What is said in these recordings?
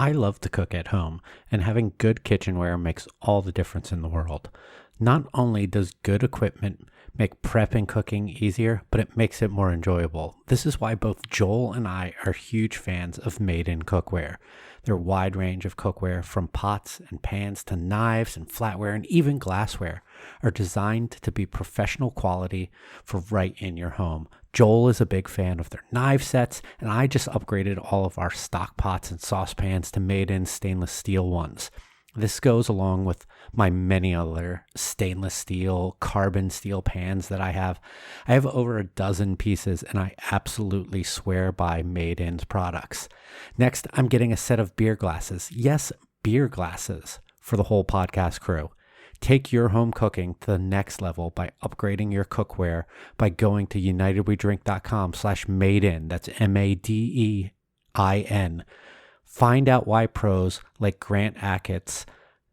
I love to cook at home, and having good kitchenware makes all the difference in the world. Not only does good equipment make prep and cooking easier, but it makes it more enjoyable. This is why both Joel and I are huge fans of Made in Cookware. Their wide range of cookware, from pots and pans to knives and flatware and even glassware, are designed to be professional quality for right in your home. Joel is a big fan of their knife sets, and I just upgraded all of our stock pots and saucepans to Made in stainless steel ones. This goes along with my many other stainless steel, carbon steel pans that I have. I have over a dozen pieces, and I absolutely swear by Made In's products. Next, I'm getting a set of beer glasses. Yes, beer glasses for the whole podcast crew. Take your home cooking to the next level by upgrading your cookware by going to unitedwedrink.com/madein. That's MADEIN. Find out why pros like Grant Achatz,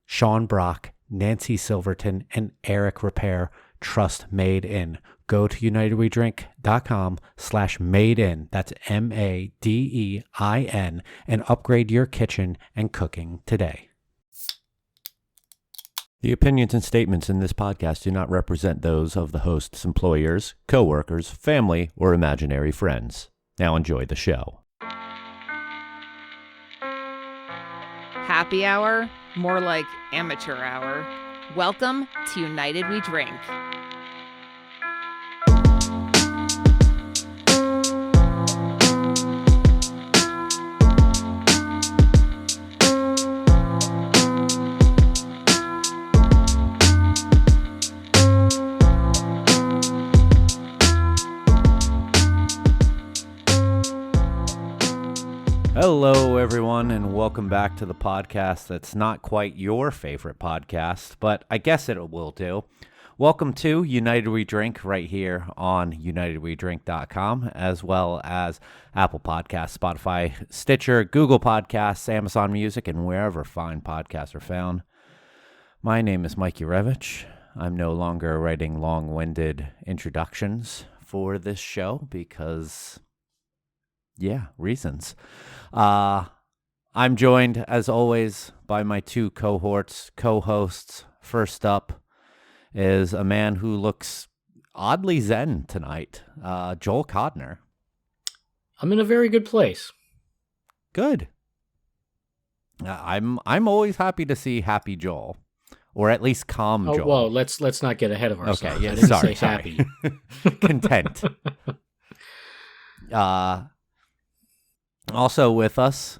Sean Brock, Nancy Silverton, and Eric Repair trust Made In. Go to unitedwedrink.com/madein. That's MADEIN, and upgrade your kitchen and cooking today. The opinions and statements in this podcast do not represent those of the host's employers, coworkers, family, or imaginary friends. Now enjoy the show. Happy hour, more like amateur hour. Welcome to United We Drink. Hello, everyone, and welcome back to the podcast that's not quite your favorite podcast, but I guess it will do. Welcome to United We Drink right here on unitedwedrink.com, as well as Apple Podcasts, Spotify, Stitcher, Google Podcasts, Amazon Music, and wherever fine podcasts are found. My name is Mike Urevich. I'm no longer writing long-winded introductions for this show because... reasons. I'm joined, as always, by my two co-hosts. First up is a man who looks oddly zen tonight, Joel Codner. I'm in a very good place. Good. I'm always happy to see happy Joel, or at least calm Joel. Well, let's not get ahead of ourselves. Okay, yeah, I didn't sorry. say happy. Content. Also with us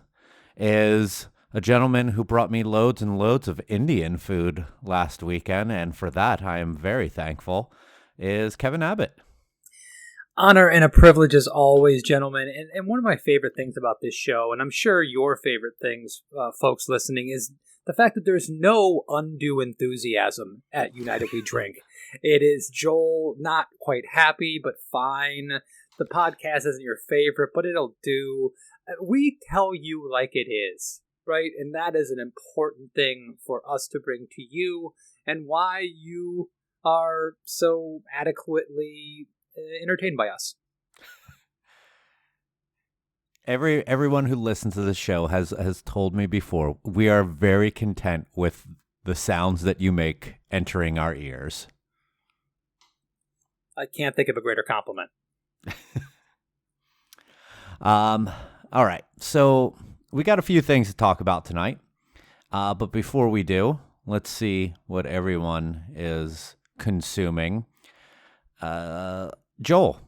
is a gentleman who brought me loads and loads of Indian food last weekend, and for that I am very thankful, is Kevin Abbott. Honor and a privilege as always, gentlemen. And one of my favorite things about this show, and I'm sure your favorite things, folks listening, is the fact that there's no undue enthusiasm at United We Drink. It is Joel not quite happy, but fine. The podcast isn't your favorite, but it'll do. We tell you like it is, right? And that is an important thing for us to bring to you, and why you are so adequately entertained by us. Everyone who listens to this show has told me before, we are very content with the sounds that you make entering our ears. I can't think of a greater compliment. All right, so we got a few things to talk about tonight, but before we do, let's see what everyone is consuming. Joel,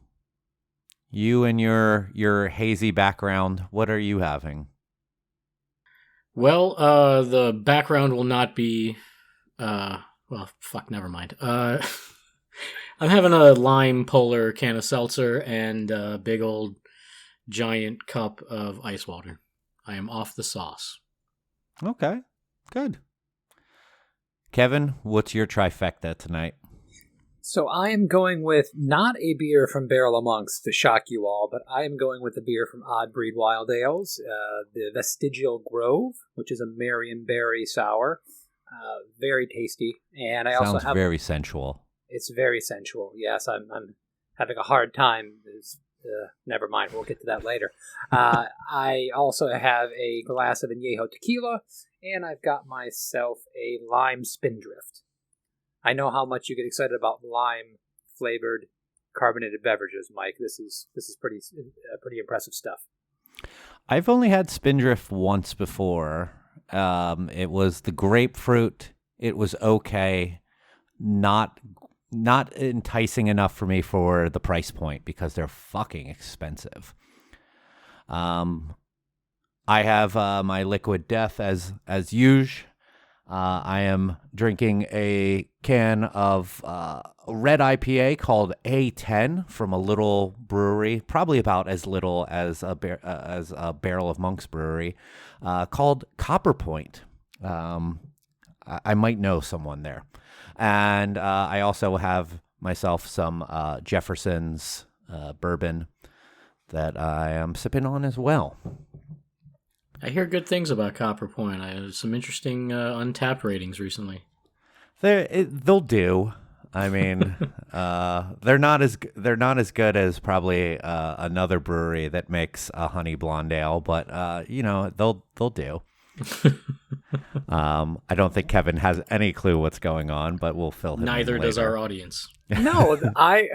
you and your hazy background, what are you having? Well, the background will not be never mind. I'm having a lime polar can of seltzer and a big old giant cup of ice water. I am off the sauce. Okay, good. Kevin, what's your trifecta tonight? So I am going with not a beer from Barrel of Monks to shock you all, but I am going with a beer from Odd Breed Wild Ales, the Vestigial Grove, which is a Marionberry sour. Very tasty. And I Sounds very sensual. It's very sensual. Yes, I'm having a hard time never mind. We'll get to that later. I also have a glass of Añejo tequila, and I've got myself a lime Spindrift. I know how much you get excited about lime-flavored carbonated beverages, Mike. This is pretty impressive stuff. I've only had Spindrift once before. It was the grapefruit. It was okay. Not enticing enough for me for the price point because they're fucking expensive. I have my Liquid Death as usual. I am drinking a can of red IPA called A10 from a little brewery, probably about as little as a Barrel of Monks brewery, called Copper Point. I might know someone there. And I also have myself some Jefferson's bourbon that I am sipping on as well. I hear good things about Copper Point. I have some interesting Untapped ratings recently. They'll do. I mean, they're not as good as probably another brewery that makes a honey blonde ale, but they'll do. I don't think Kevin has any clue what's going on, but we'll fill him in Neither later. does our audience. No, I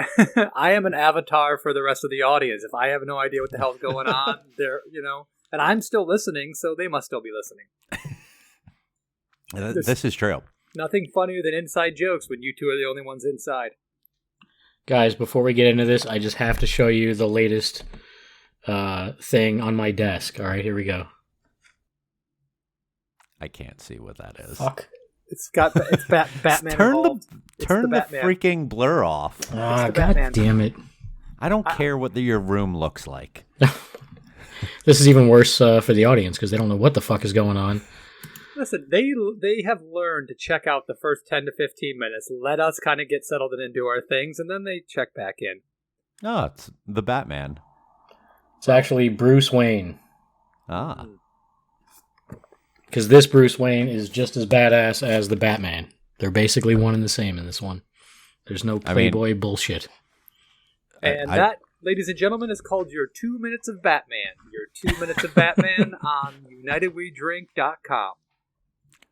am an avatar for the rest of the audience. If I have no idea what the hell's going on, and I'm still listening, so they must still be listening. This is true. Nothing funnier than inside jokes when you two are the only ones inside. Guys, before we get into this, I just have to show you the latest thing on my desk. All right, here we go. I can't see what that is. Fuck. It's Batman. Turn the freaking blur off. Ah, God damn it. I don't care what your room looks like. This is even worse for the audience because they don't know what the fuck is going on. Listen, they have learned to check out the first 10 to 15 minutes, let us kind of get settled and do our things, and then they check back in. Oh, it's the Batman. It's actually Bruce Wayne. Ah. Because this Bruce Wayne is just as badass as the Batman. They're basically one and the same in this one. There's no Playboy bullshit. And that, ladies and gentlemen, is called your 2 minutes of Batman. Your 2 minutes of Batman on UnitedWeDrink.com.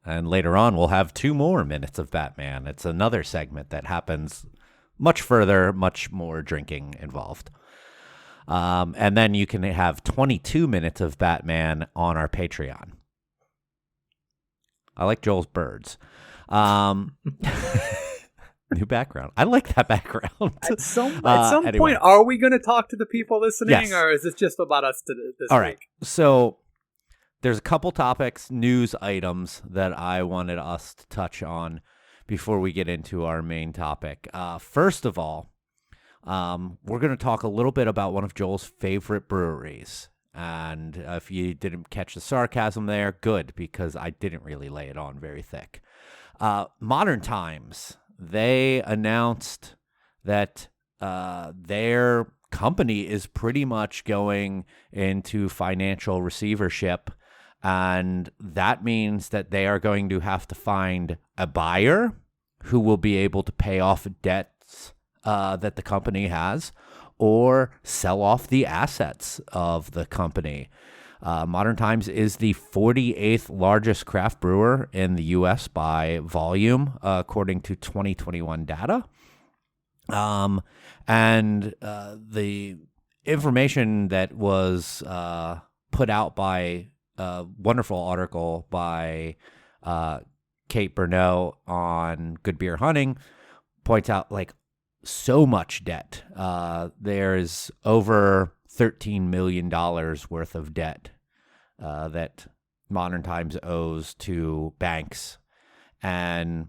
And later on, we'll have 2 more minutes of Batman. It's another segment that happens much further, much more drinking involved. And then you can have 22 minutes of Batman on our Patreon. I like Joel's birds. New background. I like that background. At some anyway. point, are we going to talk to the people listening, Yes. or is this just about us this All week? right. So there's a couple topics, news items that I wanted us to touch on before we get into our main topic. First of all, we're going to talk a little bit about one of Joel's favorite breweries. And if you didn't catch the sarcasm there, good, because I didn't really lay it on very thick. Modern Times, they announced that their company is pretty much going into financial receivership, and that means that they are going to have to find a buyer who will be able to pay off debts that the company has, or sell off the assets of the company. Modern Times is the 48th largest craft brewer in the U.S. by volume, according to 2021 data. And the information that was put out by a wonderful article by Kate Burnett on Good Beer Hunting points out, like, so much debt. There's over $13 million worth of debt that Modern Times owes to banks. And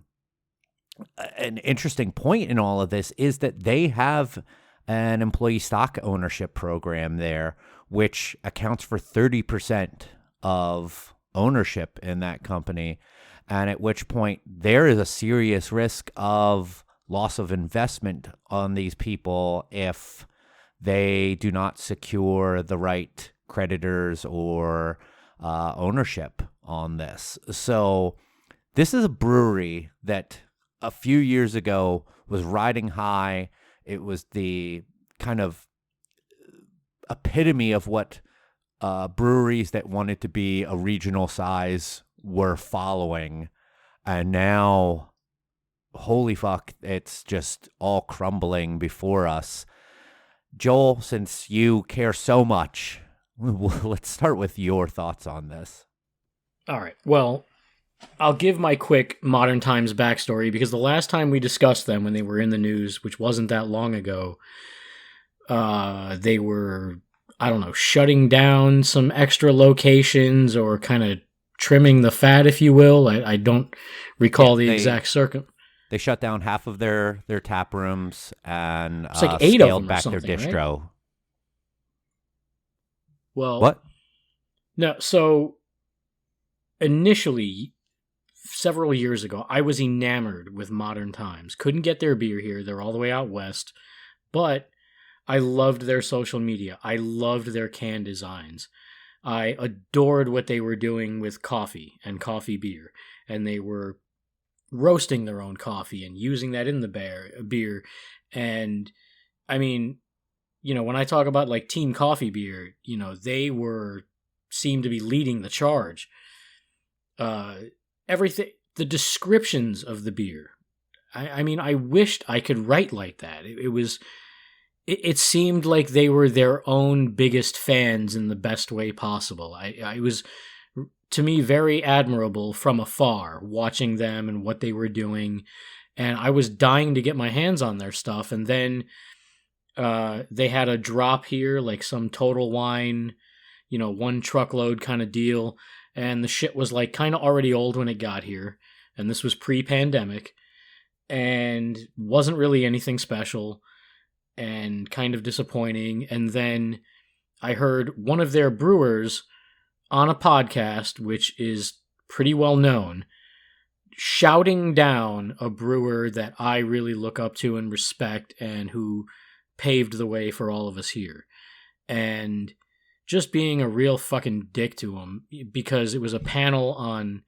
an interesting point in all of this is that they have an employee stock ownership program there, which accounts for 30% of ownership in that company. And at which point there is a serious risk of loss of investment on these people if they do not secure the right creditors or ownership on this. So this is a brewery that a few years ago was riding high. It was the kind of epitome of what breweries that wanted to be a regional size were following. And now, holy fuck, it's just all crumbling before us. Joel, since you care so much, let's start with your thoughts on this. All right. Well, I'll give my quick Modern Times backstory, because the last time we discussed them when they were in the news, which wasn't that long ago, they were, I don't know, shutting down some extra locations or kind of trimming the fat, if you will. I don't recall the exact circum. They shut down half of their tap rooms and it's like 8 of scaled them back or their something, distro. right? Well, What? No, so initially, several years ago, I was enamored with Modern Times. Couldn't get their beer here. They're all the way out west. But I loved their social media. I loved their can designs. I adored what they were doing with coffee and coffee beer. And they were roasting their own coffee and using that in the beer. And I mean, you know, when I talk about like Team Coffee Beer, you know, they seemed to be leading the charge. Everything, the descriptions of the beer. I mean, I wished I could write like that. It seemed like they were their own biggest fans in the best way possible. I was, to me, very admirable from afar, watching them and what they were doing. And I was dying to get my hands on their stuff. And then they had a drop here, like some Total Wine, you know, 1 truckload kind of deal. And the shit was like kind of already old when it got here. And this was pre-pandemic. And wasn't really anything special. And kind of disappointing. And then I heard one of their brewers on a podcast, which is pretty well known, shouting down a brewer that I really look up to and respect and who paved the way for all of us here. And just being a real fucking dick to him, because it was a panel on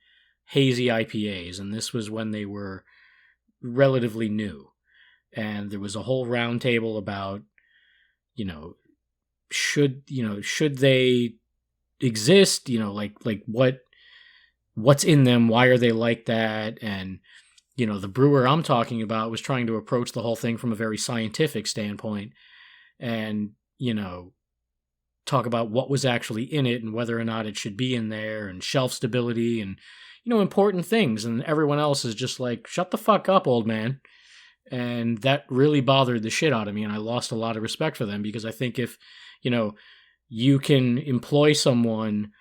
hazy IPAs, and this was when they were relatively new. And there was a whole round table about, you know, should they exist, you know, like what's in them, why are they like that? And, you know, the brewer I'm talking about was trying to approach the whole thing from a very scientific standpoint and, you know, talk about what was actually in it and whether or not it should be in there and shelf stability and, you know, important things. And everyone else is just like, shut the fuck up, old man. And that really bothered the shit out of me. And I lost a lot of respect for them, because I think if, you know, you can employ someone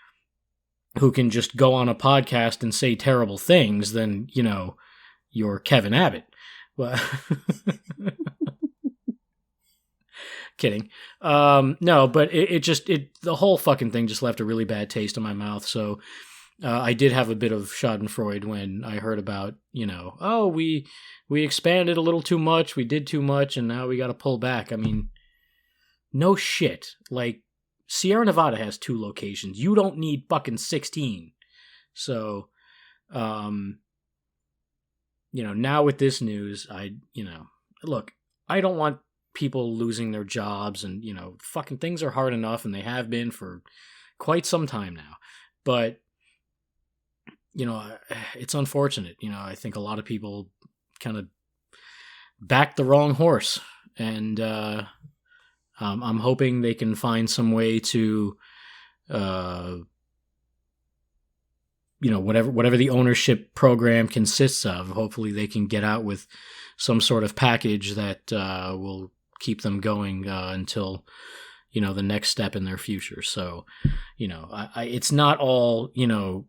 who can just go on a podcast and say terrible things, then, you know, you're Kevin Abbott. Well, kidding. No, but the whole fucking thing just left a really bad taste in my mouth. So I did have a bit of schadenfreude when I heard about, you know, oh, we expanded a little too much, we did too much, and now we got to pull back. I mean, no shit. Like, Sierra Nevada has 2 locations. You don't need fucking 16. So, you know, now with this news, look, I don't want people losing their jobs, and, you know, fucking things are hard enough, and they have been for quite some time now. But, you know, it's unfortunate. You know, I think a lot of people kind of backed the wrong horse, and I'm hoping they can find some way to, you know, whatever the ownership program consists of, hopefully they can get out with some sort of package that will keep them going until, you know, the next step in their future. So, you know, it's not all, you know,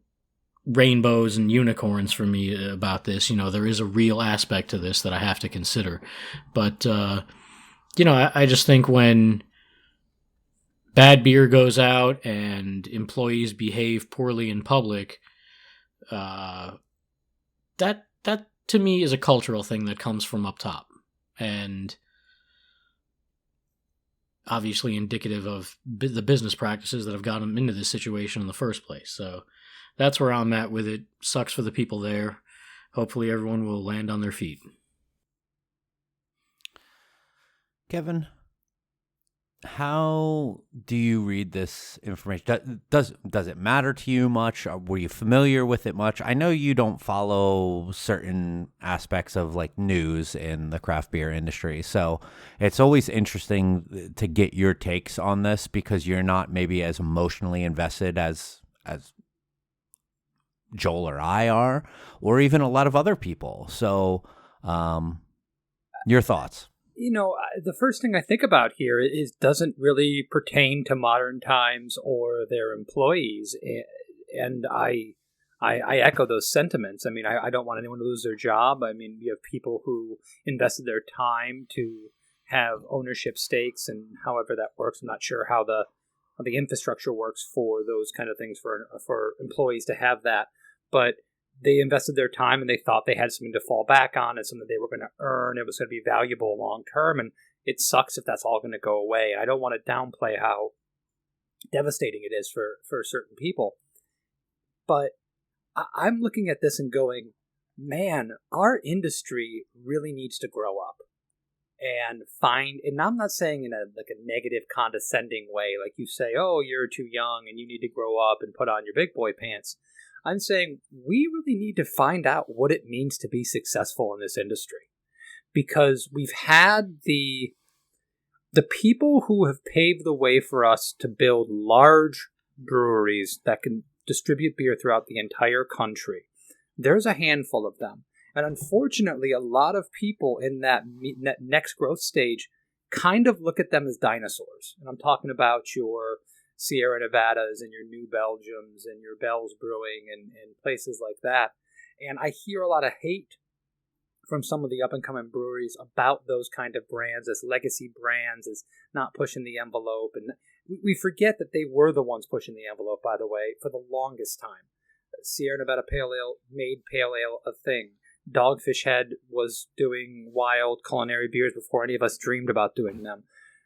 rainbows and unicorns for me about this. You know, there is a real aspect to this that I have to consider. But, you know, I just think when bad beer goes out and employees behave poorly in public, that to me is a cultural thing that comes from up top, and obviously indicative of the business practices that have got them into this situation in the first place. So that's where I'm at with it. Sucks for the people there. Hopefully everyone will land on their feet. Kevin, How do you read this information? Does it matter to you much? Or were you familiar with it much? I know you don't follow certain aspects of like news in the craft beer industry, so it's always interesting to get your takes on this because you're not maybe as emotionally invested as Joel or I are, or even a lot of other people. So, your thoughts? The first thing I think about here is doesn't really pertain to modern times or their employees, and I echo those sentiments. I mean, I don't want anyone to lose their job. I mean, you have people who invested their time to have ownership stakes, and however that works, I'm not sure how the infrastructure works for those kind of things for employees to have that, but they invested their time and they thought they had something to fall back on and something they were going to earn. It was going to be valuable long term. And it sucks if that's all going to go away. I don't want to downplay how devastating it is for certain people. But I'm looking at this and going, man, our industry really needs to grow up and I'm not saying in a negative condescending way, like you say, oh, you're too young and you need to grow up and put on your big boy pants. I'm saying we really need to find out what it means to be successful in this industry, because we've had the people who have paved the way for us to build large breweries that can distribute beer throughout the entire country. There's a handful of them. And unfortunately, a lot of people in that next growth stage kind of look at them as dinosaurs. And I'm talking about your Sierra Nevadas and your New Belgiums and your Bell's Brewing and places like that. And I hear a lot of hate from some of the up-and-coming breweries about those kind of brands as legacy brands, as not pushing the envelope. And we forget that they were the ones pushing the envelope, by the way, for the longest time. Sierra Nevada Pale Ale made Pale Ale a thing. Dogfish Head was doing wild culinary beers before any of us dreamed about doing them.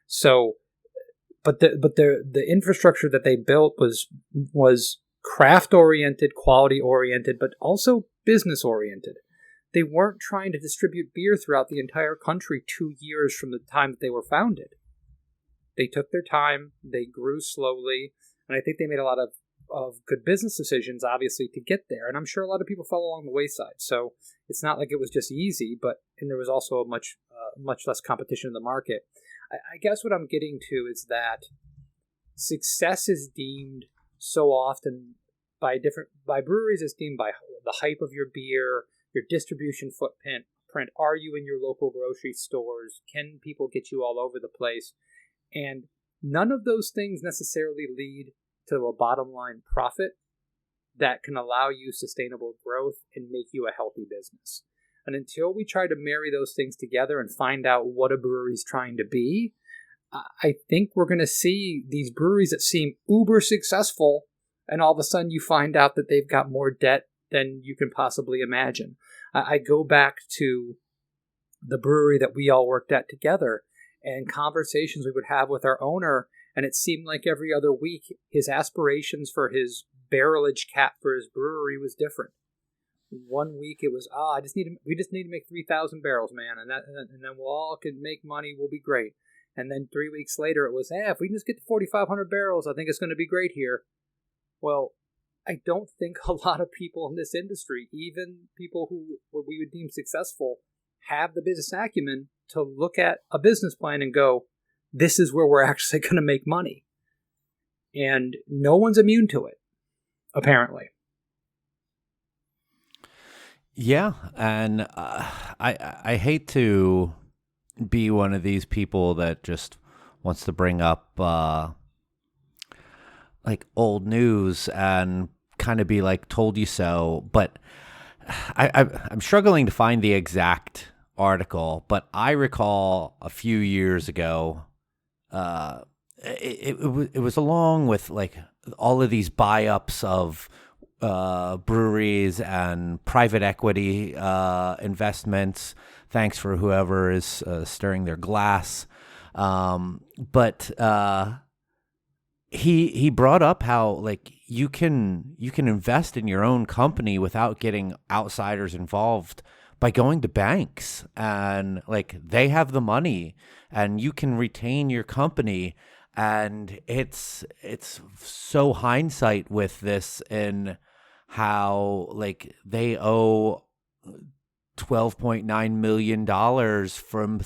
So... But the infrastructure that they built was craft oriented, quality oriented, but also business oriented. They weren't trying to distribute beer throughout the entire country 2 years from the time that they were founded. They took their time, they grew slowly, and I think they made a lot of good business decisions, obviously, to get there. And I'm sure a lot of people fell along the wayside. So it's not like it was just easy, and there was also much less competition in the market. I guess what I'm getting to is that success is deemed so often by breweries is deemed by the hype of your beer, your distribution footprint. Are you in your local grocery stores? Can people get you all over the place? And none of those things necessarily lead to a bottom line profit that can allow you sustainable growth and make you a healthy business. And until we try to marry those things together and find out what a brewery is trying to be, I think we're going to see these breweries that seem uber successful, and all of a sudden you find out that they've got more debt than you can possibly imagine. I go back to the brewery that we all worked at together and conversations we would have with our owner, and it seemed like every other week his aspirations for his barrelage cap for his brewery was different. 1 week it was, we just need to make 3,000 barrels, man, and then we'll all can make money, we'll be great. And then 3 weeks later it was, if we can just get to 4,500 barrels, I think it's going to be great here. Well, I don't think a lot of people in this industry, even people who we would deem successful, have the business acumen to look at a business plan and go, this is where we're actually going to make money. And no one's immune to it, apparently. Yeah, and I hate to be one of these people that just wants to bring up like old news and kind of be like, told you so. But I'm struggling to find the exact article, but I recall a few years ago, it was along with like all of these buy-ups of breweries and private equity investments. Thanks for whoever is stirring their glass. But he brought up how like you can invest in your own company without getting outsiders involved by going to banks, and like they have the money and you can retain your company. And it's so hindsight with this, in how like they owe $12.9 million from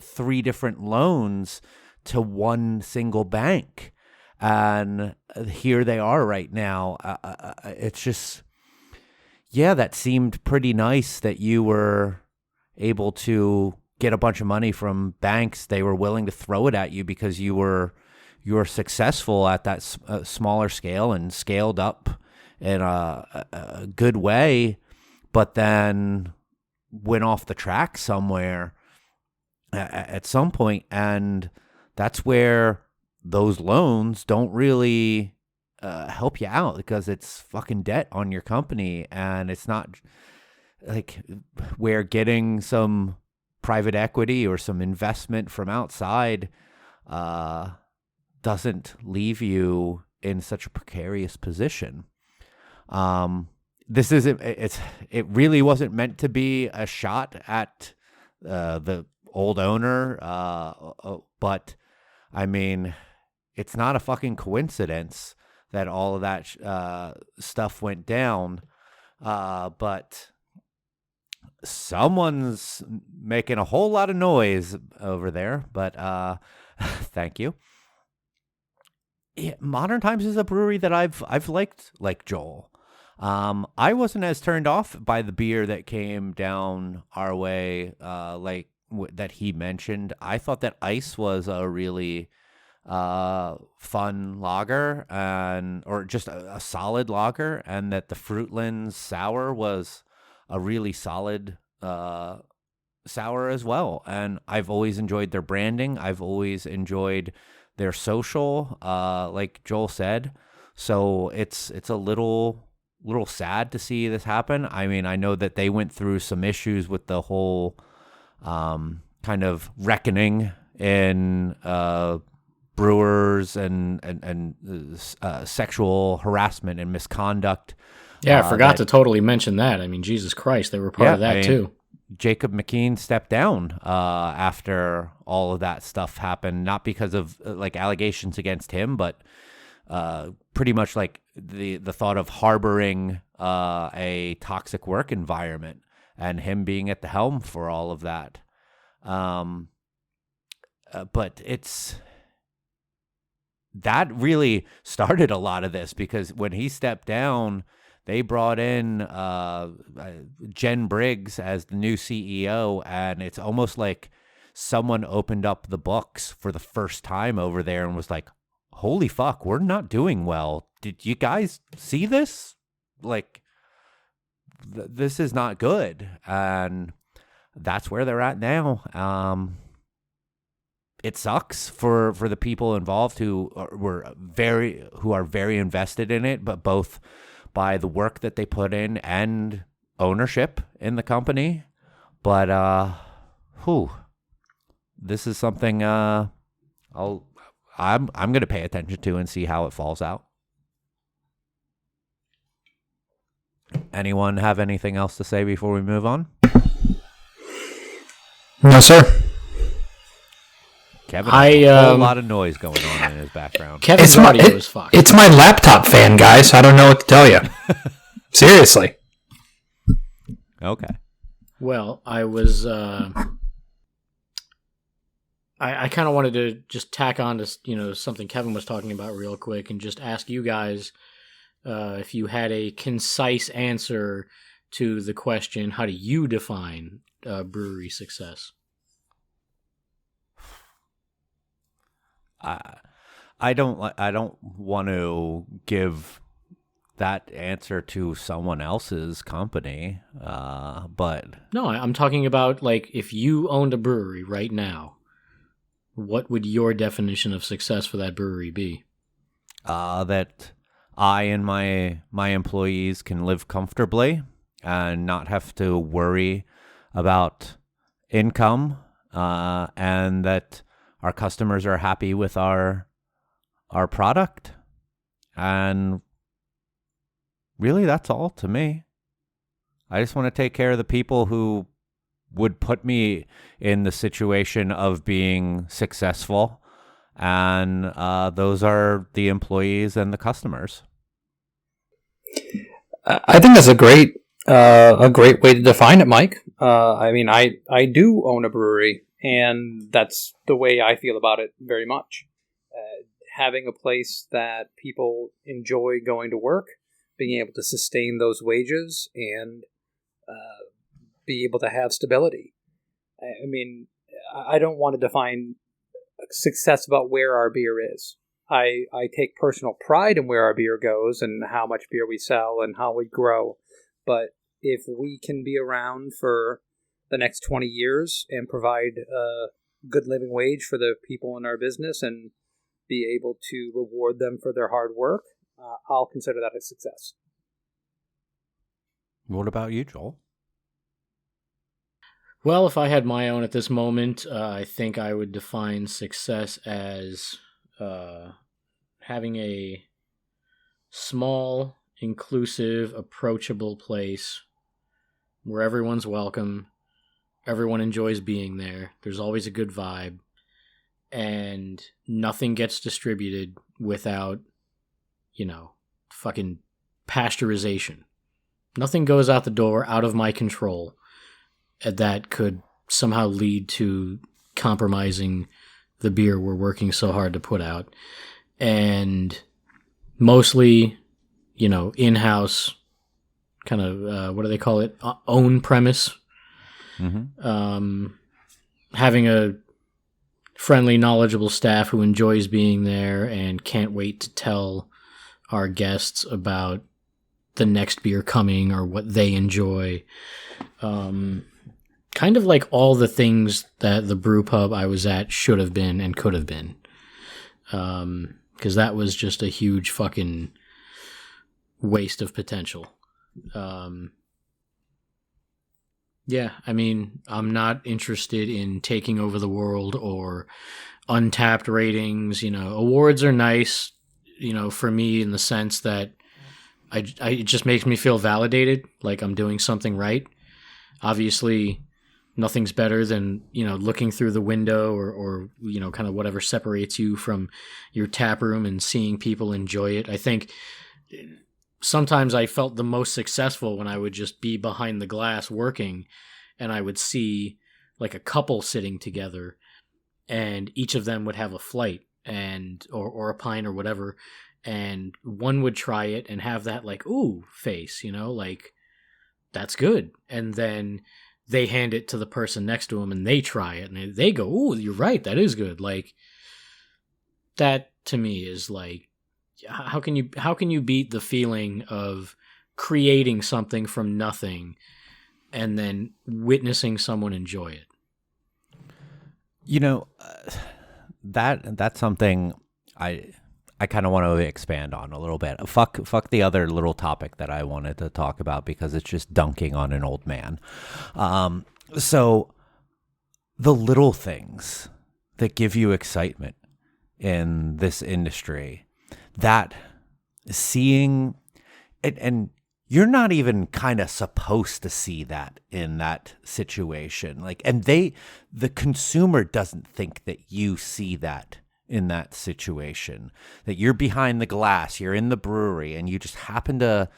three different loans to one single bank. And here they are right now. It's just, yeah, that seemed pretty nice that you were able to get a bunch of money from banks. They were willing to throw it at you because you were successful at that smaller scale and scaled up in a good way, but then went off the track somewhere at some point. And that's where those loans don't really help you out, because it's fucking debt on your company. And it's not like where getting some private equity or some investment from outside doesn't leave you in such a precarious position. This isn't, it really wasn't meant to be a shot at the old owner, but I mean, it's not a fucking coincidence that all of that stuff went down, but someone's making a whole lot of noise over there. But thank you. Yeah, Modern Times is a brewery that I've liked, like Joel. I wasn't as turned off by the beer that came down our way, that he mentioned. I thought that Ice was a really fun lager, or just a solid lager, and that the Fruitlands Sour was a really solid sour as well. And I've always enjoyed their branding. I've always enjoyed their social, like Joel said. So it's a little sad to see this happen. I mean, I know that they went through some issues with the whole kind of reckoning in brewers and sexual harassment and misconduct. Yeah, I forgot to totally mention that. I mean, Jesus Christ, they were part of that too. Jacob McKean stepped down after all of that stuff happened, not because of like allegations against him, but pretty much like the thought of harboring a toxic work environment, and him being at the helm for all of that. But that really started a lot of this, because when he stepped down, they brought in Jen Briggs as the new CEO, and it's almost like someone opened up the books for the first time over there and was like, holy fuck, we're not doing well. Did you guys see this? Like, this is not good. And that's where they're at now. It sucks for the people involved who are very invested in it, but both by the work that they put in and ownership in the company. But this is something I'm going to pay attention to and see how it falls out. Anyone have anything else to say before we move on? No, sir. Kevin has a whole lot of noise going on in his background. Kevin's audio is fucked. It's my laptop fan, guys. I don't know what to tell you. Seriously. Okay. Well, I was... I kind of wanted to just tack on to something Kevin was talking about real quick, and just ask you guys if you had a concise answer to the question, how do you define brewery success? I don't want to give that answer to someone else's company, but no, I'm talking about like if you owned a brewery right now, what would your definition of success for that brewery be? That I and my employees can live comfortably and not have to worry about income, and that our customers are happy with our product. And really, that's all to me. I just want to take care of the people who would put me in the situation of being successful. And those are the employees and the customers. I think that's a great way to define it, Mike. I mean, I do own a brewery, and that's the way I feel about it very much. Having a place that people enjoy going to work, being able to sustain those wages, and be able to have stability. I mean, I don't want to define success about where our beer is. I take personal pride in where our beer goes and how much beer we sell and how we grow. But if we can be around for the next 20 years and provide a good living wage for the people in our business and be able to reward them for their hard work, I'll consider that a success. What about you, Joel? Well, if I had my own at this moment, I think I would define success as having a small, inclusive, approachable place where everyone's welcome, everyone enjoys being there, there's always a good vibe, and nothing gets distributed without, fucking pasteurization. Nothing goes out the door out of my control that could somehow lead to compromising the beer we're working so hard to put out. And mostly, in-house kind of, what do they call it? Own premise. Mm-hmm. Having a friendly, knowledgeable staff who enjoys being there and can't wait to tell our guests about the next beer coming or what they enjoy. Kind of like all the things that the brew pub I was at should have been and could have been. Because that was just a huge fucking waste of potential. Yeah, I mean, I'm not interested in taking over the world or Untapped ratings. Awards are nice, for me in the sense that it just makes me feel validated, like I'm doing something right. Obviously, nothing's better than, looking through the window or kind of whatever separates you from your tap room and seeing people enjoy it. I think sometimes I felt the most successful when I would just be behind the glass working and I would see like a couple sitting together and each of them would have a flight or a pint or whatever. And one would try it and have that like, ooh, face, like that's good. And then they hand it to the person next to them and they try it and they go, ooh, you're right. That is good. Like that to me is like, how can you beat the feeling of creating something from nothing and then witnessing someone enjoy it? That's something I kind of want to expand on a little bit. Fuck the other little topic that I wanted to talk about because it's just dunking on an old man. So the little things that give you excitement in this industry, that seeing it, and you're not even kind of supposed to see that in that situation. Like, and the consumer doesn't think that you see that in that situation, that you're behind the glass, you're in the brewery, and you just happen to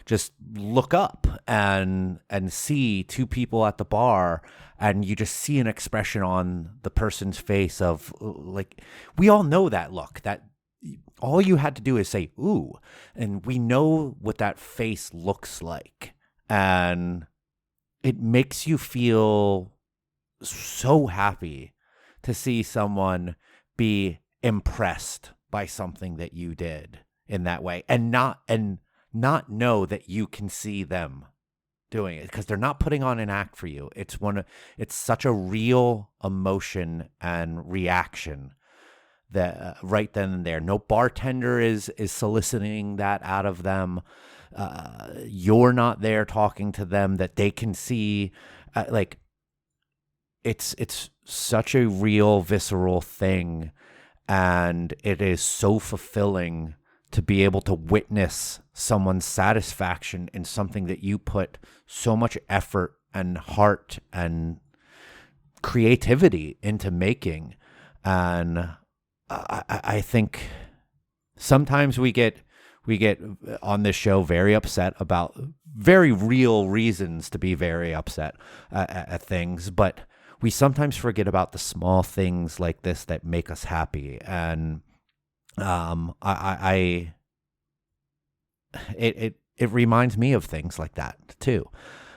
just look up and see two people at the bar, and you just see an expression on the person's face of like, we all know that look, that all you had to do is say, ooh, and we know what that face looks like. And it makes you feel so happy to see someone be impressed by something that you did in that way and not know that you can see them doing it because they're not putting on an act for you. It's such a real emotion and reaction that right then and there. No bartender is soliciting that out of them. You're not there talking to them that they can see. Like it's such a real visceral thing, and it is so fulfilling to be able to witness someone's satisfaction in something that you put so much effort and heart and creativity into making. And I think sometimes we get on this show very upset about very real reasons to be very upset at things, but we sometimes forget about the small things like this that make us happy. And it reminds me of things like that too.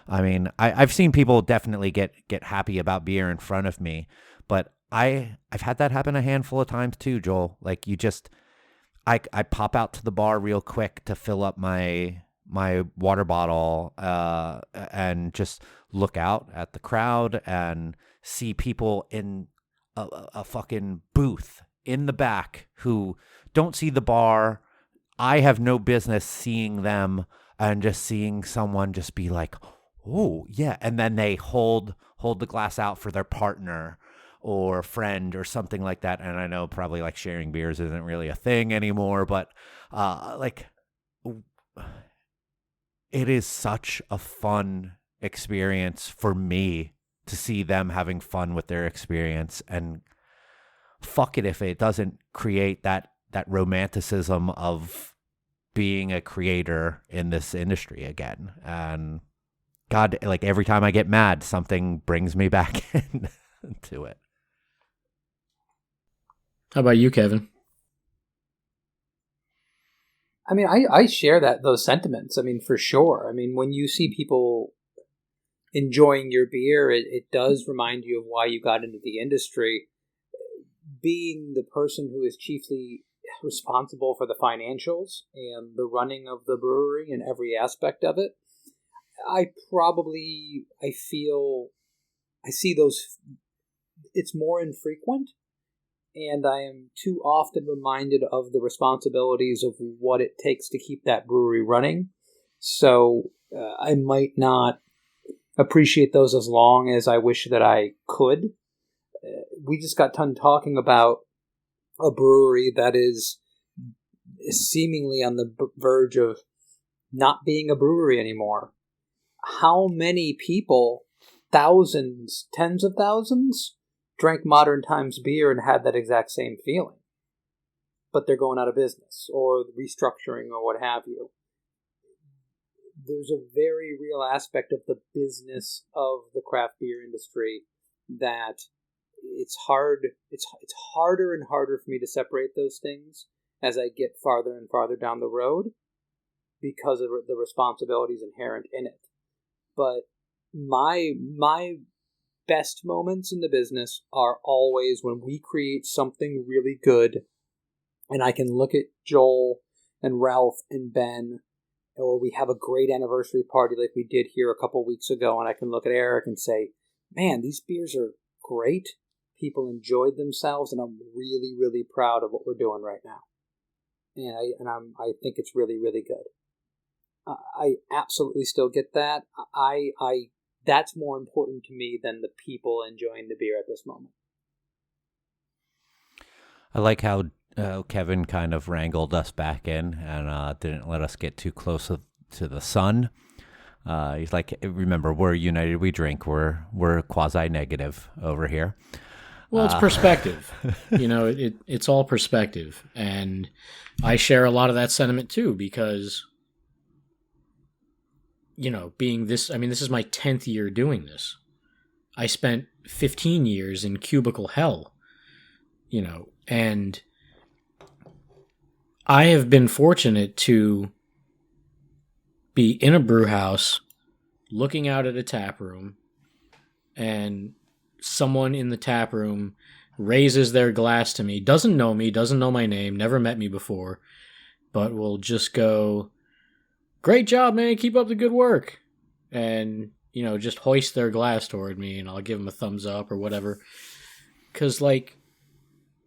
I mean, I've seen people definitely get happy about beer in front of me, but I've had that happen a handful of times too, Joel. Like I pop out to the bar real quick to fill up my water bottle and just look out at the crowd and see people in a fucking booth in the back who don't see the bar. I have no business seeing them, and just seeing someone just be like, oh yeah, and then they hold the glass out for their partner or friend or something like that. And I know probably like sharing beers isn't really a thing anymore, but like it is such a fun experience for me to see them having fun with their experience. And fuck it if it doesn't create that romanticism of being a creator in this industry again. And God, like every time I get mad, something brings me back into it. How about you, Kevin? I mean, I share those sentiments. I mean, for sure. I mean, when you see people enjoying your beer, it does remind you of why you got into the industry. Being the person who is chiefly responsible for the financials and the running of the brewery and every aspect of it, I see those, it's more infrequent, and I am too often reminded of the responsibilities of what it takes to keep that brewery running. So I might not appreciate those as long as I wish that I could. We just got done talking about a brewery that is seemingly on the verge of not being a brewery anymore. How many people, thousands, tens of thousands, drank Modern Times beer and had that exact same feeling? But they're going out of business or restructuring or what have you. There's a very real aspect of the business of the craft beer industry that it's harder and harder for me to separate those things as I get farther and farther down the road because of the responsibilities inherent in it. But my best moments in the business are always when we create something really good and I can look at Joel and Ralph and Ben, or we have a great anniversary party like we did here a couple weeks ago, and I can look at Eric and say, man, these beers are great. People enjoyed themselves, and I'm really, really proud of what we're doing right now. And I think it's really, really good. I absolutely still get that. That's more important to me than the people enjoying the beer at this moment. I like how Kevin kind of wrangled us back in and didn't let us get too close to the sun. He's like, remember, we're United We Drink. We're quasi-negative over here. Well, it's perspective. It's all perspective. And I share a lot of that sentiment too, because, being this, this is my 10th year doing this. I spent 15 years in cubicle hell, and I have been fortunate to be in a brew house looking out at a tap room, and someone in the tap room raises their glass to me, doesn't know me, doesn't know my name, never met me before, but will just go, "Great job, man, keep up the good work," and just hoist their glass toward me, and I'll give them a thumbs up or whatever. Because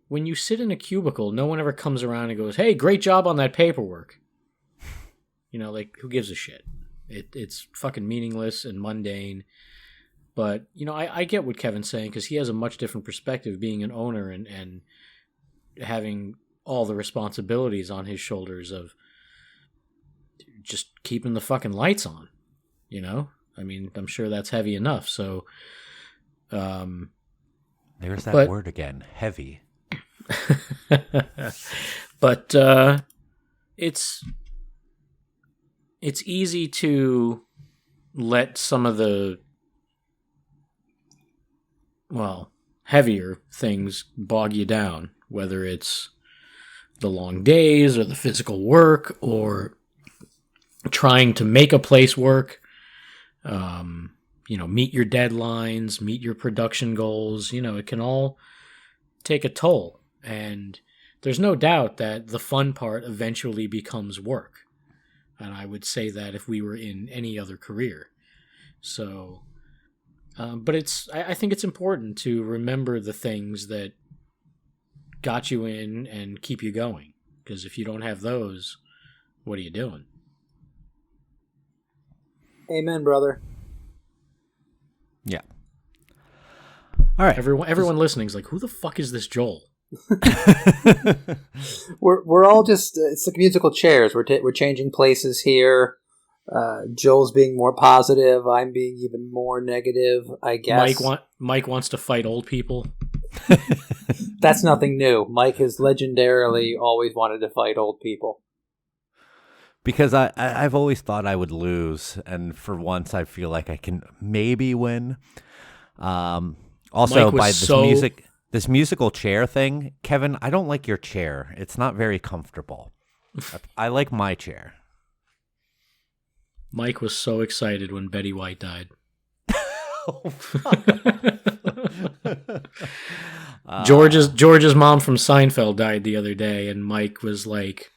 when you sit in a cubicle, no one ever comes around and goes, "Hey, great job on that paperwork." Who gives a shit? It's fucking meaningless and mundane. But, I get what Kevin's saying, because he has a much different perspective being an owner and having all the responsibilities on his shoulders of just keeping the fucking lights on, you know? I mean, I'm sure that's heavy enough. So, there's that word again, heavy. But it's easy to let some of the, well, heavier things bog you down, whether it's the long days or the physical work or trying to make a place work, meet your deadlines, meet your production goals. It can all take a toll. And there's no doubt that the fun part eventually becomes work. And I would say that if we were in any other career. So, but I think it's important to remember the things that got you in and keep you going. Because if you don't have those, what are you doing? Amen, brother. Yeah. All right. Everyone listening is like, who the fuck is this Joel? We're all just it's like musical chairs. We're changing places here. Joel's being more positive. I'm being even more negative. I guess. Mike wants to fight old people. That's nothing new. Mike has legendarily always wanted to fight old people. Because I've always thought I would lose, and for once I feel like I can maybe win. Also, by this musical chair thing, Kevin, I don't like your chair. It's not very comfortable. I like my chair. Mike was so excited when Betty White died. George's mom from Seinfeld died the other day, and Mike was like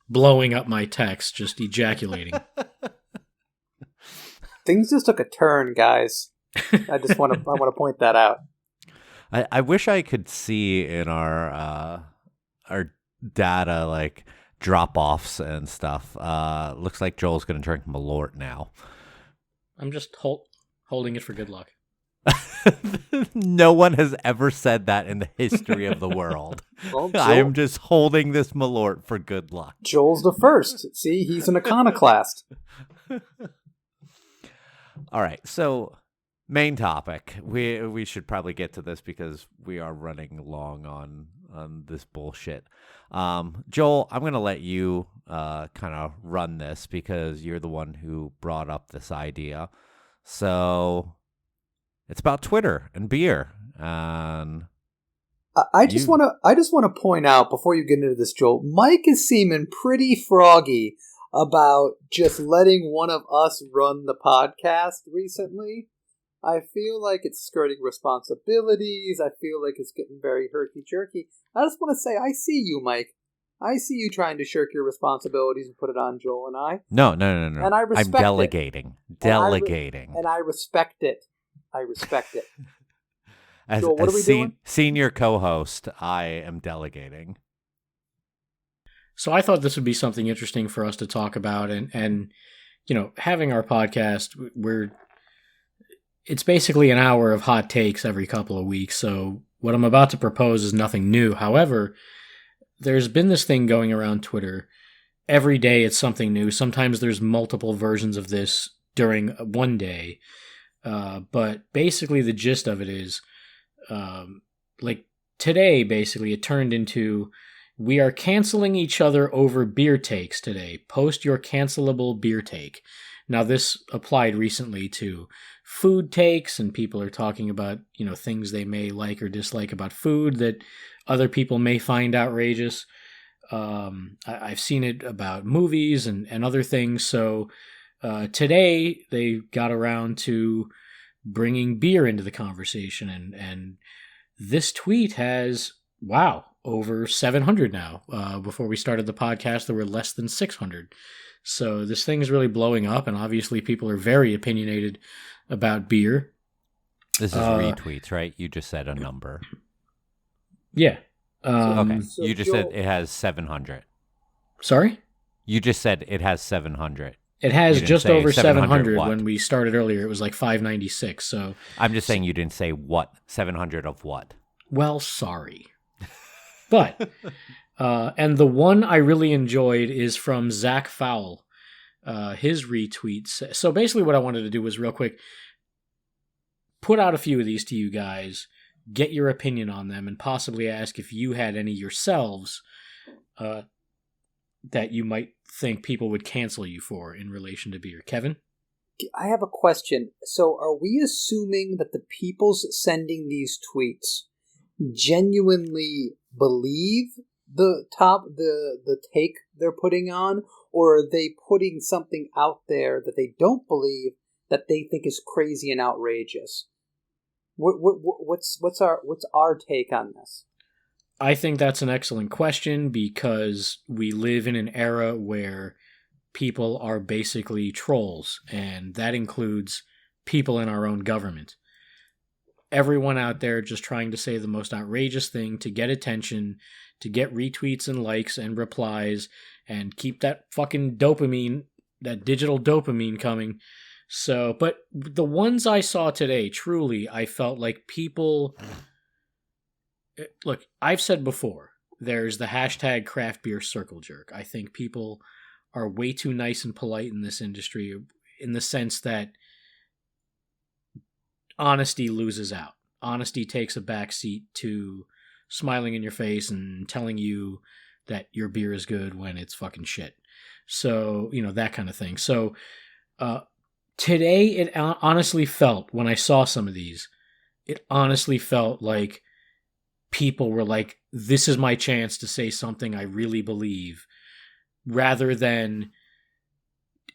blowing up my text, just ejaculating. Things just took a turn, guys. I want to point that out. I wish I could see in our data like drop offs and stuff. Looks like Joel's gonna drink Malort now. I'm just holding it for good luck. No one has ever said that in the history of the world. Well, I am just holding this Malort for good luck. Joel's the first. See, he's an iconoclast. All right, so main topic. We should probably get to this because we are running long on this bullshit. Joel, I'm going to let you kind of run this because you're the one who brought up this idea. So it's about Twitter and beer. And I just want to point out before you get into this, Joel, Mike is seeming pretty froggy about just letting one of us run the podcast recently. I feel like it's skirting responsibilities. I feel like it's getting very herky-jerky. I just want to say, I see you, Mike. I see you trying to shirk your responsibilities and put it on Joel and I. No. And I respect I'm delegating. And I respect it. I respect it. As, Joel, what are we doing? Senior co-host, I am delegating. So I thought this would be something interesting for us to talk about, and having our podcast, it's basically an hour of hot takes every couple of weeks. So what I'm about to propose is nothing new. However, there's been this thing going around Twitter. Every day it's something new. Sometimes there's multiple versions of this during one day. But basically the gist of it is, like today, basically it turned into, we are canceling each other over beer takes today. Post your cancelable beer take. Now this applied recently to food takes, and people are talking about, things they may like or dislike about food that other people may find outrageous. I've seen it about movies and other things. So today they got around to bringing beer into the conversation, and this tweet has, over 700 now. Before we started the podcast, there were less than 600. So this thing is really blowing up, and obviously people are very opinionated about beer. This is retweets, right? You just said a number. Yeah. Okay. So you just said it has 700. Sorry? You just said it has 700. It has just over 700. What? When we started earlier, it was like 596. So I'm just saying you didn't say what. 700 of what? Well, sorry. But, and the one I really enjoyed is from Zach Fowle. his retweets. So basically what I wanted to do was real quick, put out a few of these to you guys, get your opinion on them, and possibly ask if you had any yourselves that you might think people would cancel you for in relation to beer. Kevin? I have a question. So are we assuming that the people sending these tweets genuinely believe the take they're putting on, or are they putting something out there that they don't believe that they think is crazy and outrageous? What's our take on this? I think that's an excellent question because we live in an era where people are basically trolls, and that includes people in our own government. Everyone out there just trying to say the most outrageous thing to get attention, to get retweets and likes and replies, and keep that fucking dopamine, that digital dopamine coming. So, but the ones I saw today, truly, I felt like people... Look, I've said before, there's the hashtag craft beer circle jerk. I think people are way too nice and polite in this industry in the sense that honesty loses out. Honesty takes a backseat to smiling in your face and telling you that your beer is good when it's fucking shit. So, that kind of thing. So, today it honestly felt, when I saw some of these, it honestly felt like people were like, this is my chance to say something I really believe, rather than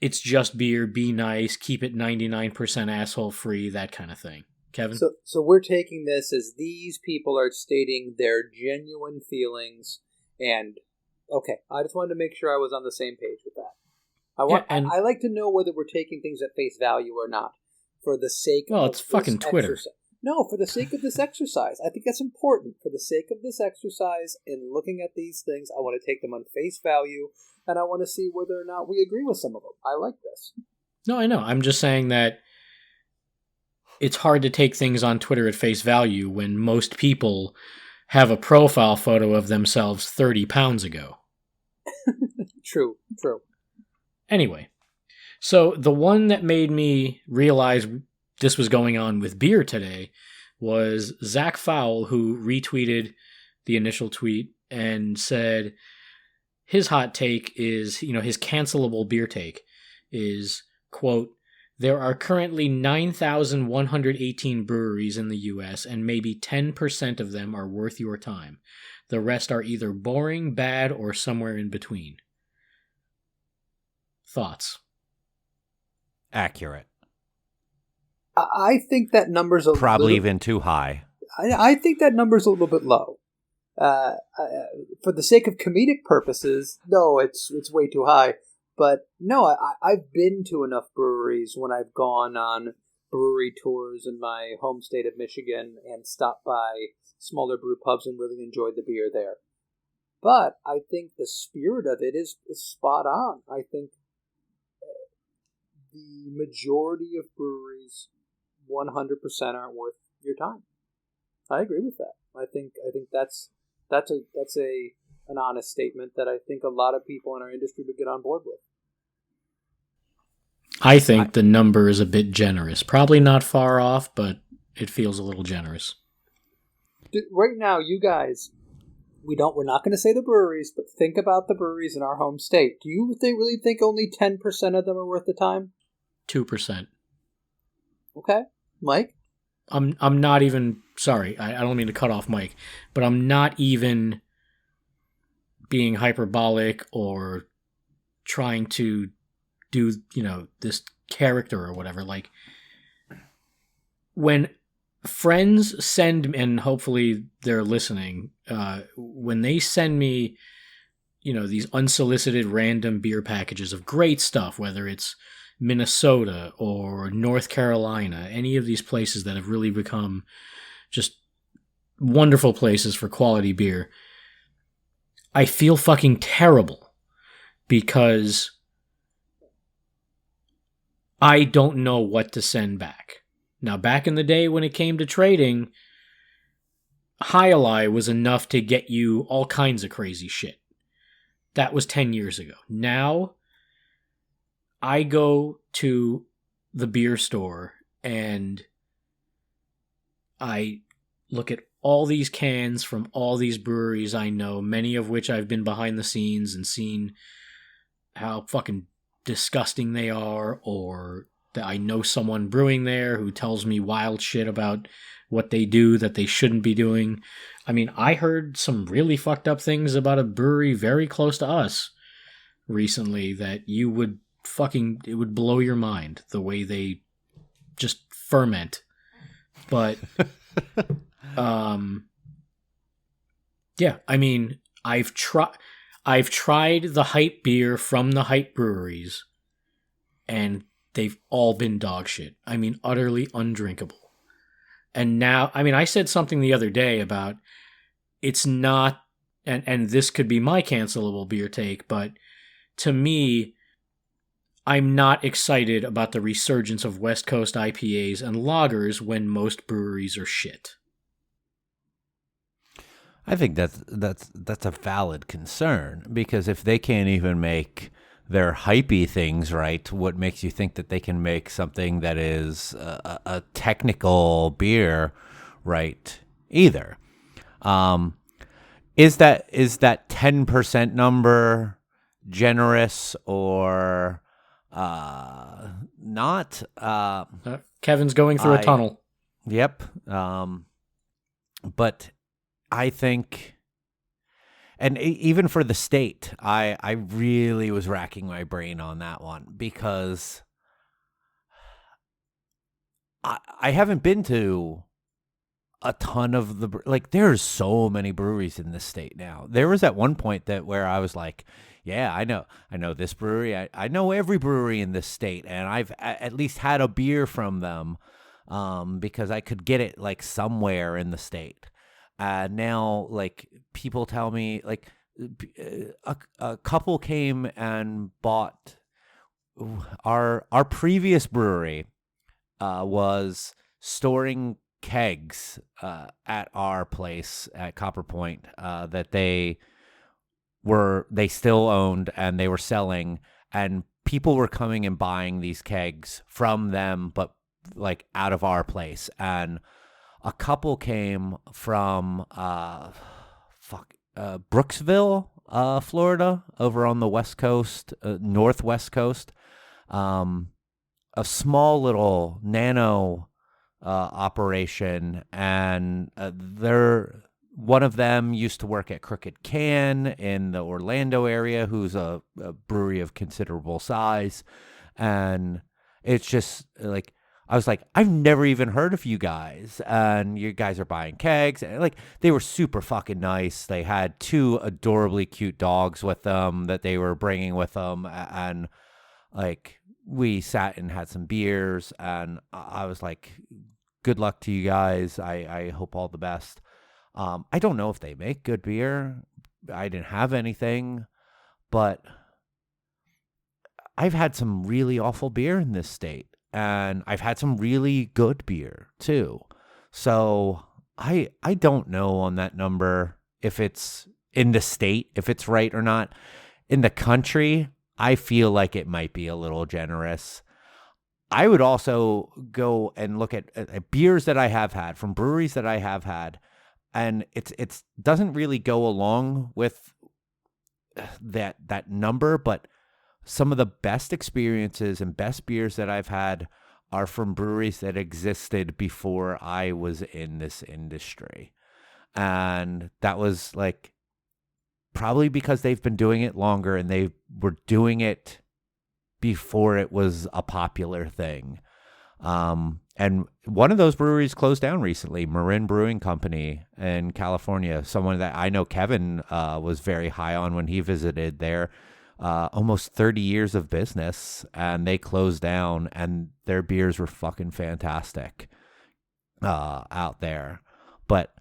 it's just beer, be nice, keep it 99% asshole free, that kind of thing. Kevin? So we're taking this as these people are stating their genuine feelings, and okay, I just wanted to make sure I was on the same page with that. I like to know whether we're taking things at face value or not, for the sake of it's fucking Twitter. No, for the sake of this exercise. I think that's important. For the sake of this exercise, in looking at these things, I want to take them on face value, and I want to see whether or not we agree with some of them. I like this. No, I know. I'm just saying that it's hard to take things on Twitter at face value when most people have a profile photo of themselves 30 pounds ago. True. Anyway, so the one that made me realize this was going on with beer today was Zach Fowle, who retweeted the initial tweet and said his hot take is, his cancelable beer take is, quote, there are currently 9,118 breweries in the U.S. and maybe 10% of them are worth your time. The rest are either boring, bad, or somewhere in between. Thoughts? Accurate. I think that number's probably even too high. I think that number's a little bit low. For the sake of comedic purposes, no, it's way too high. But no, I've been to enough breweries when I've gone on brewery tours in my home state of Michigan and stopped by smaller brew pubs and really enjoyed the beer there. But I think the spirit of it is spot on. I think the majority of breweries 100% aren't worth your time. I agree with that. I think that's an honest statement that I think a lot of people in our industry would get on board with. I think the number is a bit generous. Probably not far off, but it feels a little generous. Right now, you guys, we're not going to say the breweries, but think about the breweries in our home state. Do you really think only 10% of them are worth the time? 2%. Okay. Mike? I'm not even, sorry, I don't mean to cut off Mike, but I'm not even being hyperbolic or trying to do, this character or whatever. Like, when friends send, and hopefully they're listening, when they send me, these unsolicited random beer packages of great stuff, whether it's Minnesota or North Carolina, any of these places that have really become just wonderful places for quality beer, I feel fucking terrible because I don't know what to send back. Now, back in the day when it came to trading, High-Ally was enough to get you all kinds of crazy shit. That was 10 years ago. Now, I go to the beer store and I look at all these cans from all these breweries I know, many of which I've been behind the scenes and seen how fucking disgusting they are, or that I know someone brewing there who tells me wild shit about what they do that they shouldn't be doing. I mean, I heard some really fucked up things about a brewery very close to us recently that it would blow your mind the way they just ferment. But yeah, I mean, I've tried the hype beer from the hype breweries, and they've all been dog shit. I mean, utterly undrinkable. And now, I mean, I said something the other day about it's not, and this could be my cancelable beer take, but to me, I'm not excited about the resurgence of West Coast IPAs and lagers when most breweries are shit. I think that's a valid concern, because if they can't even make their hypey things right, what makes you think that they can make something that is a technical beer right either? Is that 10% number generous or not? Kevin's going through a tunnel. Yep. But I think, and even for the state, I really was racking my brain on that one, because I haven't been to a ton of there's so many breweries in this state now. There was at one point where I was like, yeah, I know this brewery. I know every brewery in this state, and I've at least had a beer from them, because I could get it like somewhere in the state. Now, like, people tell me, like, a couple came and bought our previous brewery was storing kegs at our place at Copper Point that they still owned, and they were selling, and people were coming and buying these kegs from them, but like out of our place. And a couple came from Brooksville, Florida, over on the West Coast, northwest coast. A small little nano operation, and one of them used to work at Crooked Can in the Orlando area, who's a brewery of considerable size. And it's just like, I was like, I've never even heard of you guys, and you guys are buying kegs. And like, they were super fucking nice. They had 2 adorably cute dogs with them that they were bringing with them, and like, we sat and had some beers, and I was like, good luck to you guys. I hope all the best. I don't know if they make good beer. I didn't have anything, but I've had some really awful beer in this state. And I've had some really good beer too. So I don't know on that number if it's in the state, if it's right or not. In the country, I feel like it might be a little generous. I would also go and look at beers that I have had from breweries that I have had, and it's doesn't really go along with that number, but some of the best experiences and best beers that I've had are from breweries that existed before I was in this industry. And that was like probably because they've been doing it longer, and they were doing it before it was a popular thing. And one of those breweries closed down recently, Marin Brewing Company in California, someone that I know Kevin was very high on when he visited there. Almost 30 years of business, and they closed down, and their beers were fucking fantastic out there. But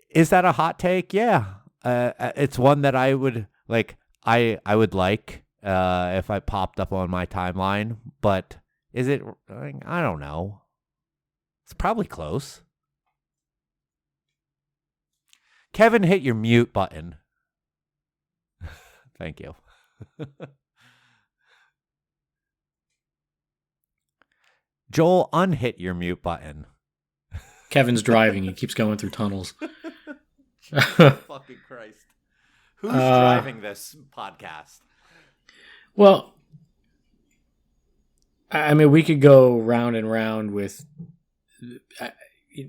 is that a hot take? Yeah. It's one that I would like. I would like if I popped up on my timeline, but is it? I don't know. It's probably close. Kevin, hit your mute button. Thank you. Joel, unhit your mute button. Kevin's driving. He keeps going through tunnels. Fucking Christ. Who's driving this podcast? Well, I mean, we could go round and round with...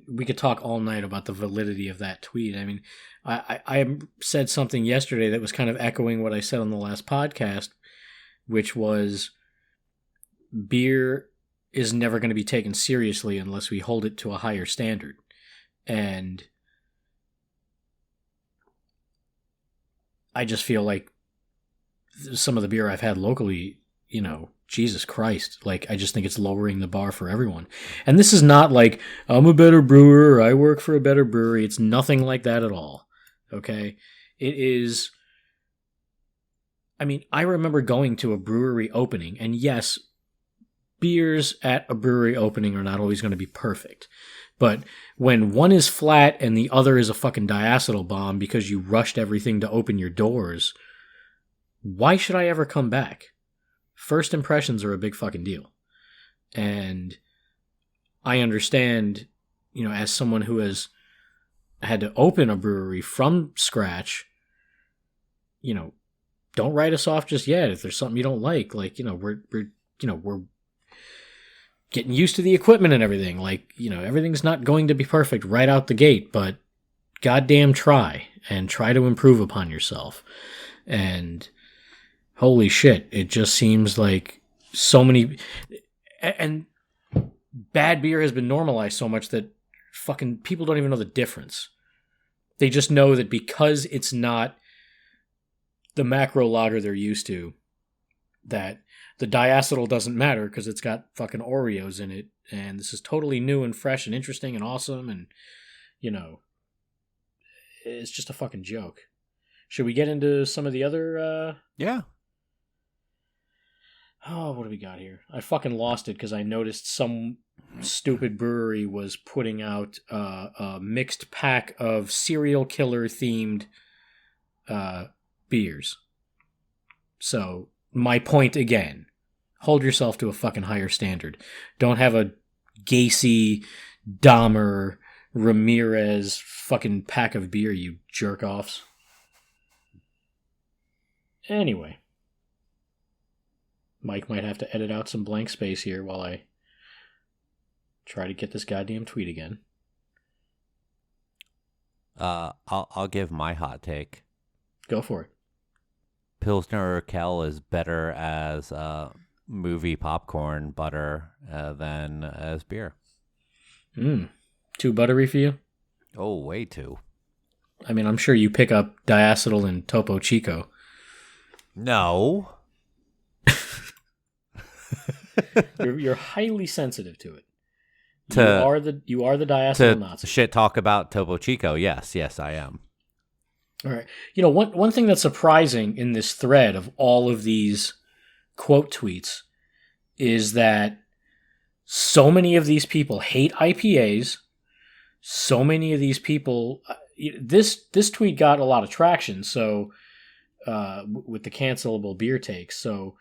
we could talk all night about the validity of that tweet. I mean, I said something yesterday that was kind of echoing what I said on the last podcast, which was beer is never going to be taken seriously unless we hold it to a higher standard. And I just feel like some of the beer I've had locally, you know, Jesus Christ, like, I just think it's lowering the bar for everyone. And this is not like, I'm a better brewer, or I work for a better brewery. It's nothing like that at all. Okay? It is... I mean, I remember going to a brewery opening, and yes, beers at a brewery opening are not always going to be perfect. But when one is flat and the other is a fucking diacetyl bomb because you rushed everything to open your doors, why should I ever come back? First impressions are a big fucking deal. And I understand, you know, as someone who has had to open a brewery from scratch, you know, don't write us off just yet if there's something you don't like. Like, you know, we're getting used to the equipment and everything. Like, you know, everything's not going to be perfect right out the gate, but goddamn try and try to improve upon yourself. And holy shit, it just seems like so many... And bad beer has been normalized so much that fucking people don't even know the difference. They just know that because it's not the macro lager they're used to, that the diacetyl doesn't matter because it's got fucking Oreos in it, and this is totally new and fresh and interesting and awesome, and, you know, it's just a fucking joke. Should we get into some of the other... Yeah. Oh, what do we got here? I fucking lost it because I noticed some stupid brewery was putting out a mixed pack of serial killer themed beers. So, my point again, hold yourself to a fucking higher standard. Don't have a Gacy, Dahmer, Ramirez fucking pack of beer, you jerk-offs. Anyway. Mike might have to edit out some blank space here while I try to get this goddamn tweet again. I'll give my hot take. Go for it. Pilsner Urquell is better as movie popcorn butter than as beer. Too buttery for you? Oh, way too. I mean, I'm sure you pick up diacetyl and Topo Chico. No. You're highly sensitive to it. You are the diacetyl Nazi. Shit talk about Topo Chico. Yes, I am. All right. You know, one thing that's surprising in this thread of all of these quote tweets is that so many of these people hate IPAs. So many of these people... This tweet got a lot of traction, so with the cancelable beer takes. So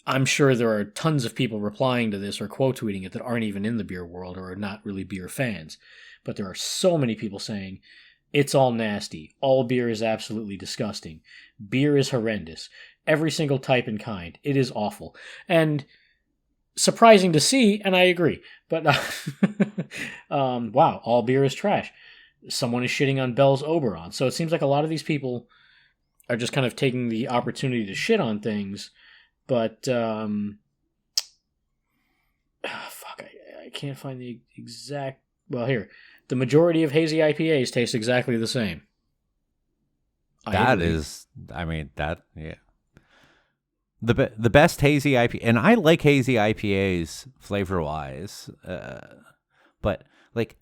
I'm sure there are tons of people replying to this or quote tweeting it that aren't even in the beer world or are not really beer fans. But there are so many people saying, it's all nasty. All beer is absolutely disgusting. Beer is horrendous. Every single type and kind. It is awful. And surprising to see, and I agree. But, wow, all beer is trash. Someone is shitting on Bell's Oberon. So it seems like a lot of these people are just kind of taking the opportunity to shit on things. But, I can't find the exact... Well, here. The majority of hazy IPAs taste exactly the same. Yeah. The best hazy IPA, and I like hazy IPAs flavor-wise, but, like,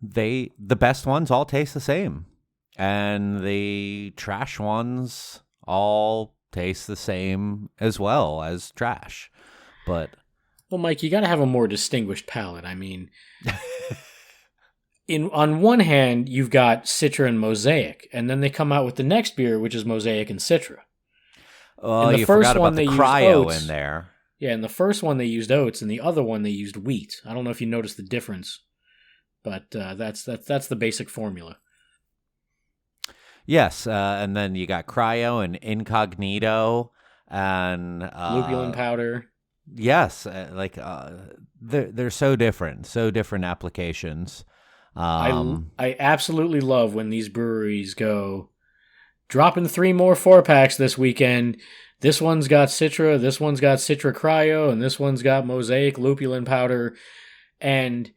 the best ones all taste the same, and the trash ones all taste the same as well as trash, but... Well, Mike, you got to have a more distinguished palate. I mean, on one hand, you've got Citra and Mosaic, and then they come out with the next beer, which is Mosaic and Citra. Well, the you first forgot one about they the used cryo oats. in there. Yeah, in the first one they used oats, and the other one they used wheat. I don't know if you noticed the difference, but that's the basic formula. Yes, and then you got cryo and incognito and Lupulin powder. Yes, they're so different applications. I absolutely love when these breweries go dropping 3 more 4-packs this weekend. This one's got Citra, this one's got Citra Cryo, and this one's got Mosaic Lupulin powder. And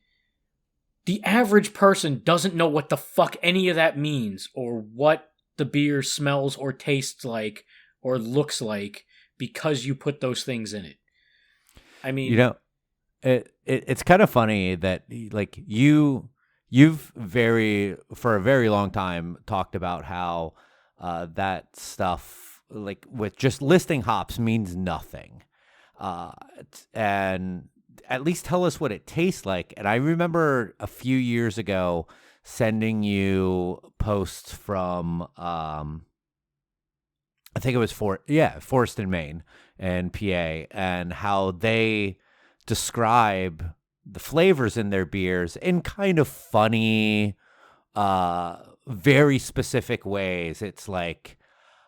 the average person doesn't know what the fuck any of that means or what the beer smells or tastes like or looks like because you put those things in it. I mean, it's kind of funny that like you've for a very long time talked about how that stuff like with just listing hops means nothing, and at least tell us what it tastes like. And I remember a few years ago sending you posts from I think it was Forest in Maine and PA, and how they describe the flavors in their beers in kind of funny, very specific ways. It's like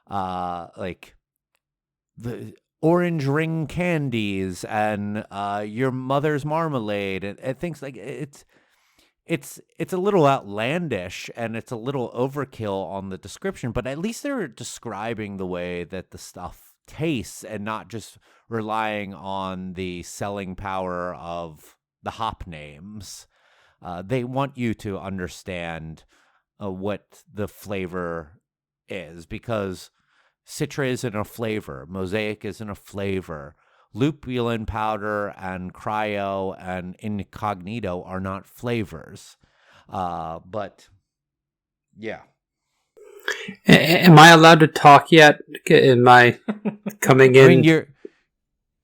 the orange ring candies and your mother's marmalade and things like it's a little outlandish and it's a little overkill on the description, but at least they're describing the way that the stuff tastes and not just relying on the selling power of the hop names. They want you to understand what the flavor is, because Citra isn't a flavor, Mosaic isn't a flavor, Lupulin powder and cryo and incognito are not flavors. But yeah. Am I allowed to talk yet? Am I coming in? I mean,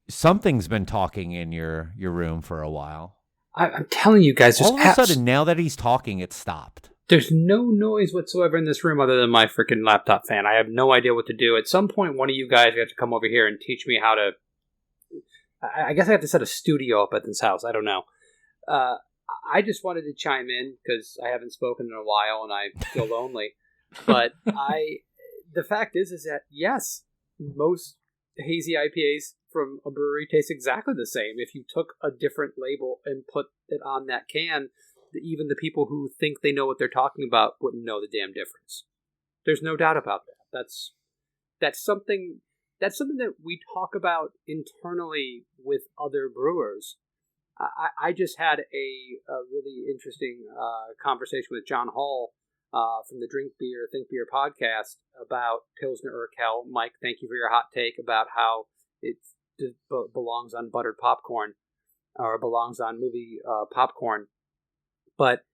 something's been talking in your room for a while. I'm telling you guys, all of a sudden, now that he's talking, it stopped. There's no noise whatsoever in this room other than my freaking laptop fan. I have no idea what to do. At some point, one of you guys have to come over here and teach me how to... I guess I have to set a studio up at this house. I don't know. I just wanted to chime in because I haven't spoken in a while and I feel lonely. But the fact is that, yes, most hazy IPAs from a brewery taste exactly the same. If you took a different label and put it on that can, even the people who think they know what they're talking about wouldn't know the damn difference. There's no doubt about that. That's something that we talk about internally with other brewers. I just had a really interesting conversation with John Hall from the Think Beer podcast about Pilsner Urquell. Mike, thank you for your hot take about how it belongs on buttered popcorn or belongs on movie popcorn. But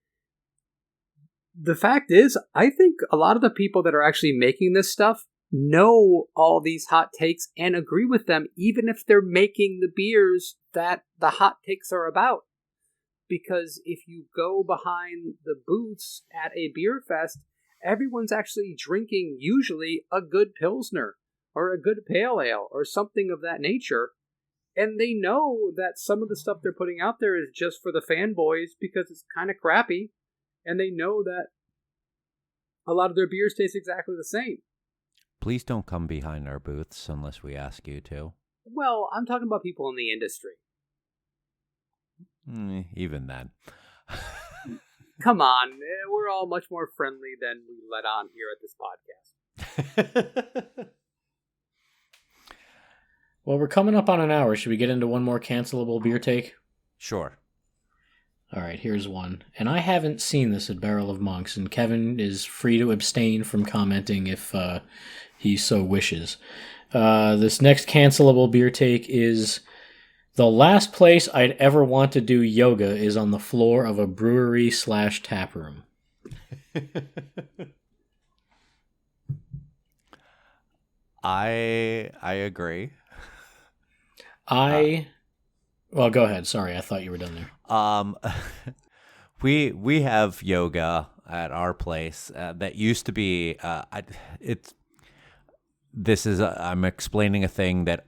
the fact is, I think a lot of the people that are actually making this stuff know all these hot takes and agree with them, even if they're making the beers that the hot takes are about. Because if you go behind the booths at a beer fest, everyone's actually drinking usually a good Pilsner or a good Pale Ale or something of that nature. And they know that some of the stuff they're putting out there is just for the fanboys because it's kind of crappy. And they know that a lot of their beers taste exactly the same. Please don't come behind our booths unless we ask you to. Well, I'm talking about people in the industry. Even then. Come on. We're all much more friendly than we let on here at this podcast. Well, we're coming up on an hour. Should we get into one more cancelable beer take? Sure. All right, here's one. And I haven't seen this at Barrel of Monks, and Kevin is free to abstain from commenting if he so wishes. This next cancelable beer take is: the last place I'd ever want to do yoga is on the floor of a brewery/tap room. I agree. Well, go ahead. Sorry, I thought you were done there. We have yoga at our place that used to be I'm explaining a thing that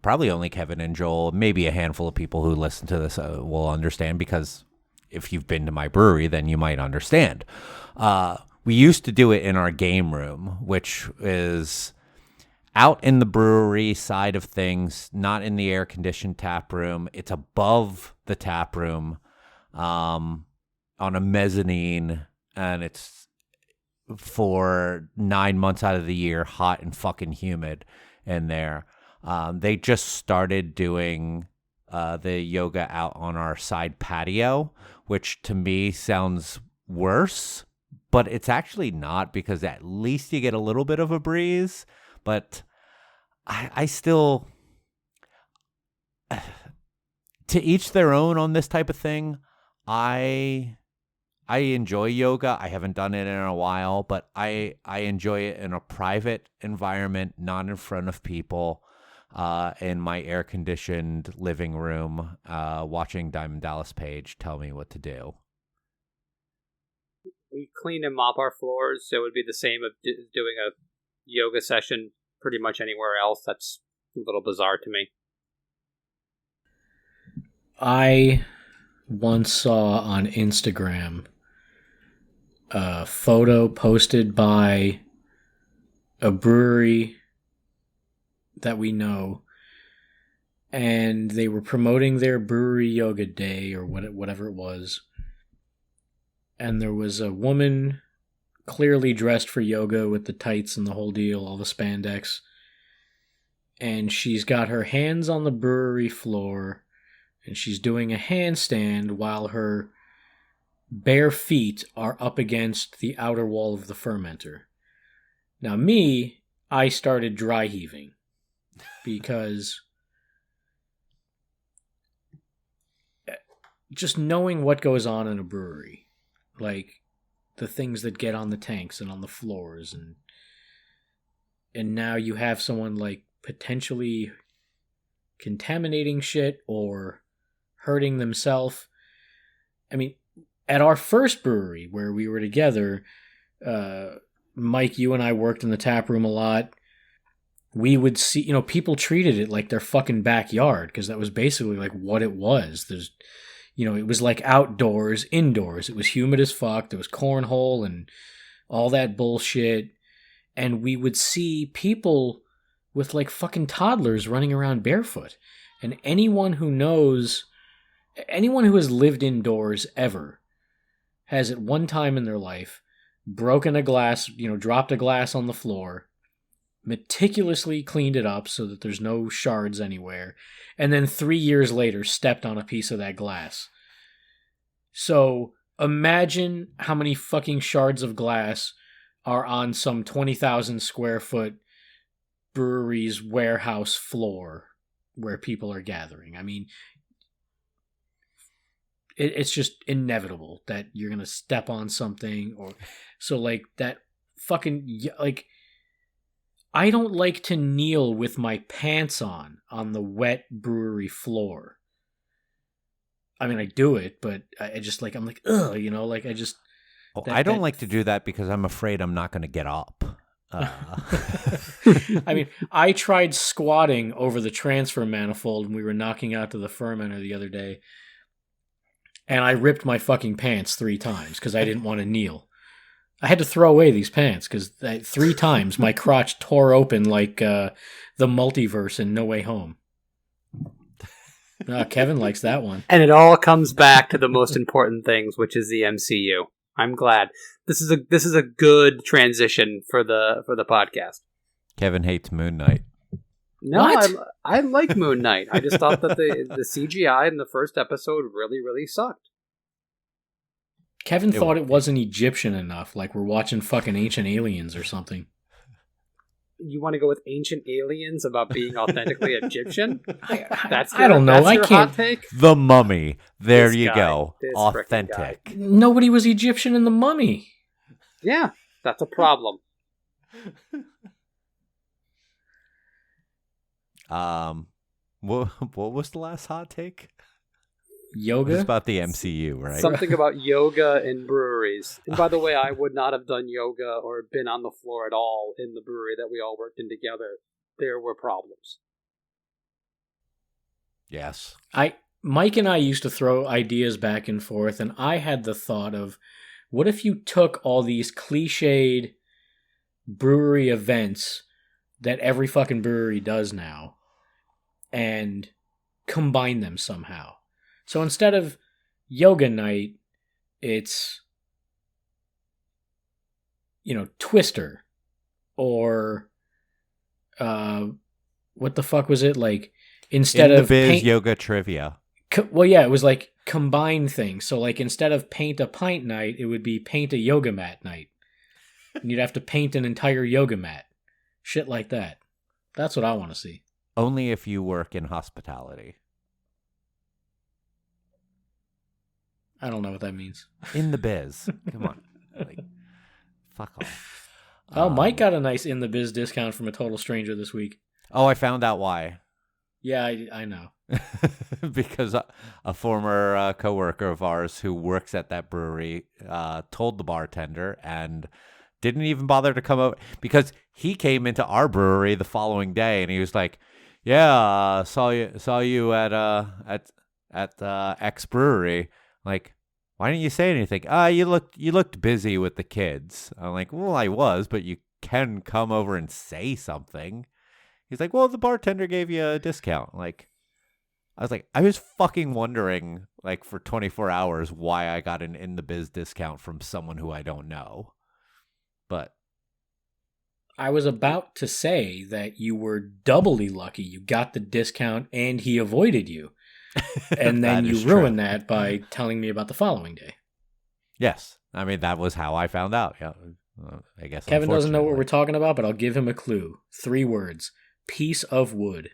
probably only Kevin and Joel, maybe a handful of people who listen to this will understand, because if you've been to my brewery, then you might understand. We used to do it in our game room, which is out in the brewery side of things, not in the air-conditioned tap room. It's above the tap room on a mezzanine, and it's for 9 months out of the year hot and fucking humid in there. They just started doing the yoga out on our side patio, which to me sounds worse, but it's actually not, because at least you get a little bit of a breeze. But I still, to each their own on this type of thing. I enjoy yoga. I haven't done it in a while, but I enjoy it in a private environment, not in front of people, in my air-conditioned living room, watching Diamond Dallas Page tell me what to do. We clean and mop our floors, so it would be the same of doing a yoga session pretty much anywhere else. That's a little bizarre to me. I once saw on Instagram a photo posted by a brewery that we know, and they were promoting their brewery yoga day or whatever it was. And there was a woman clearly dressed for yoga with the tights and the whole deal, all the spandex. And she's got her hands on the brewery floor, and she's doing a handstand while her bare feet are up against the outer wall of the fermenter. Now I started dry heaving, because just knowing what goes on in a brewery, like the things that get on the tanks and on the floors, and now you have someone like potentially contaminating shit or hurting themselves. I mean, at our first brewery where we were together, Mike, you and I worked in the tap room a lot. We would see, people treated it like their fucking backyard, because that was basically like what it was. There's, it was like outdoors, indoors. It was humid as fuck. There was cornhole and all that bullshit. And we would see people with like fucking toddlers running around barefoot. And anyone who has lived indoors ever has at one time in their life broken a glass, dropped a glass on the floor, meticulously cleaned it up so that there's no shards anywhere, and then 3 years later stepped on a piece of that glass. So imagine how many fucking shards of glass are on some 20,000 square foot brewery's warehouse floor where people are gathering. I mean, it's just inevitable that you're going to step on something, or so like that fucking, like, I don't like to kneel with my pants on the wet brewery floor. I mean, I do it, but I just like, I'm like, ugh, like I just. I don't like to do that because I'm afraid I'm not going to get up. I mean, I tried squatting over the transfer manifold when we were knocking out to the fermenter the other day, and I ripped my fucking pants 3 times because I didn't want to kneel. I had to throw away these pants because 3 times my crotch tore open like the multiverse in No Way Home. Kevin likes that one. And it all comes back to the most important things, which is the MCU. I'm glad. This is a good transition for the podcast. Kevin hates Moon Knight. No, I like Moon Knight. I just thought that the CGI in the first episode really, really sucked. Kevin thought it wasn't Egyptian enough, like we're watching fucking Ancient Aliens or something. You want to go with Ancient Aliens about being authentically Egyptian? I don't know. I can't. Hot take? The Mummy. There you guy, go. this Authentic. Nobody was Egyptian in The Mummy. Yeah, that's a problem. What was the last hot take? Yoga? It's about the MCU, right? Something about yoga and breweries. And by the way, I would not have done yoga or been on the floor at all in the brewery that we all worked in together. There were problems. Yes. Mike and I used to throw ideas back and forth, and I had the thought of, what if you took all these cliched brewery events that every fucking brewery does now and combine them somehow? So instead of yoga night, it's, Twister, or what the fuck was it? Like, instead In the of biz yoga trivia. well, yeah, it was like combine things. So like instead of paint a pint night, it would be paint a yoga mat night. And you'd have to paint an entire yoga mat. Shit like that. That's what I want to see. Only if you work in hospitality. I don't know what that means. In the biz. Come on. Like, fuck off. Oh, Mike got a nice in the biz discount from a total stranger this week. Oh, I found out why. Yeah, I know. Because a former coworker of ours who works at that brewery told the bartender and didn't even bother to come over, because he came into our brewery the following day and he was like, "Yeah, saw you at X brewery." Like, why didn't you say anything? You looked busy with the kids. I'm like, well, I was, but you can come over and say something. He's like, well, the bartender gave you a discount. Like, I was like, I was fucking wondering, like, for 24 hours why I got an in the biz discount from someone who I don't know. But I was about to say that you were doubly lucky. You got the discount and he avoided you. And then you ruined that by telling me about the following day. Yes. I mean, that was how I found out. Yeah. I guess Kevin doesn't know what we're talking about, but I'll give him a clue. 3 words. Piece of wood.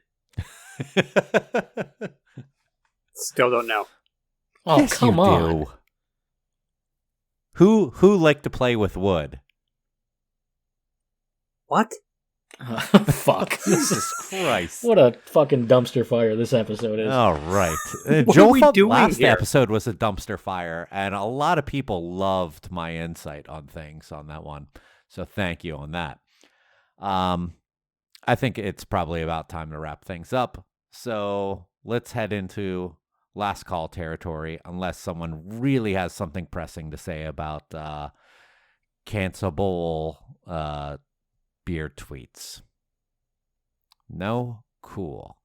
Still don't know. Oh, yes, come on. Do. Who liked to play with wood? What? Fuck. Jesus Christ. What a fucking dumpster fire this episode is. All right. What Joel are we felt doing last here? episode was a dumpster fire, and a lot of people loved my insight on things on that one. So thank you on that. I think it's probably about time to wrap things up. So let's head into last call territory, unless someone really has something pressing to say about cancelable beer tweets. No? Cool.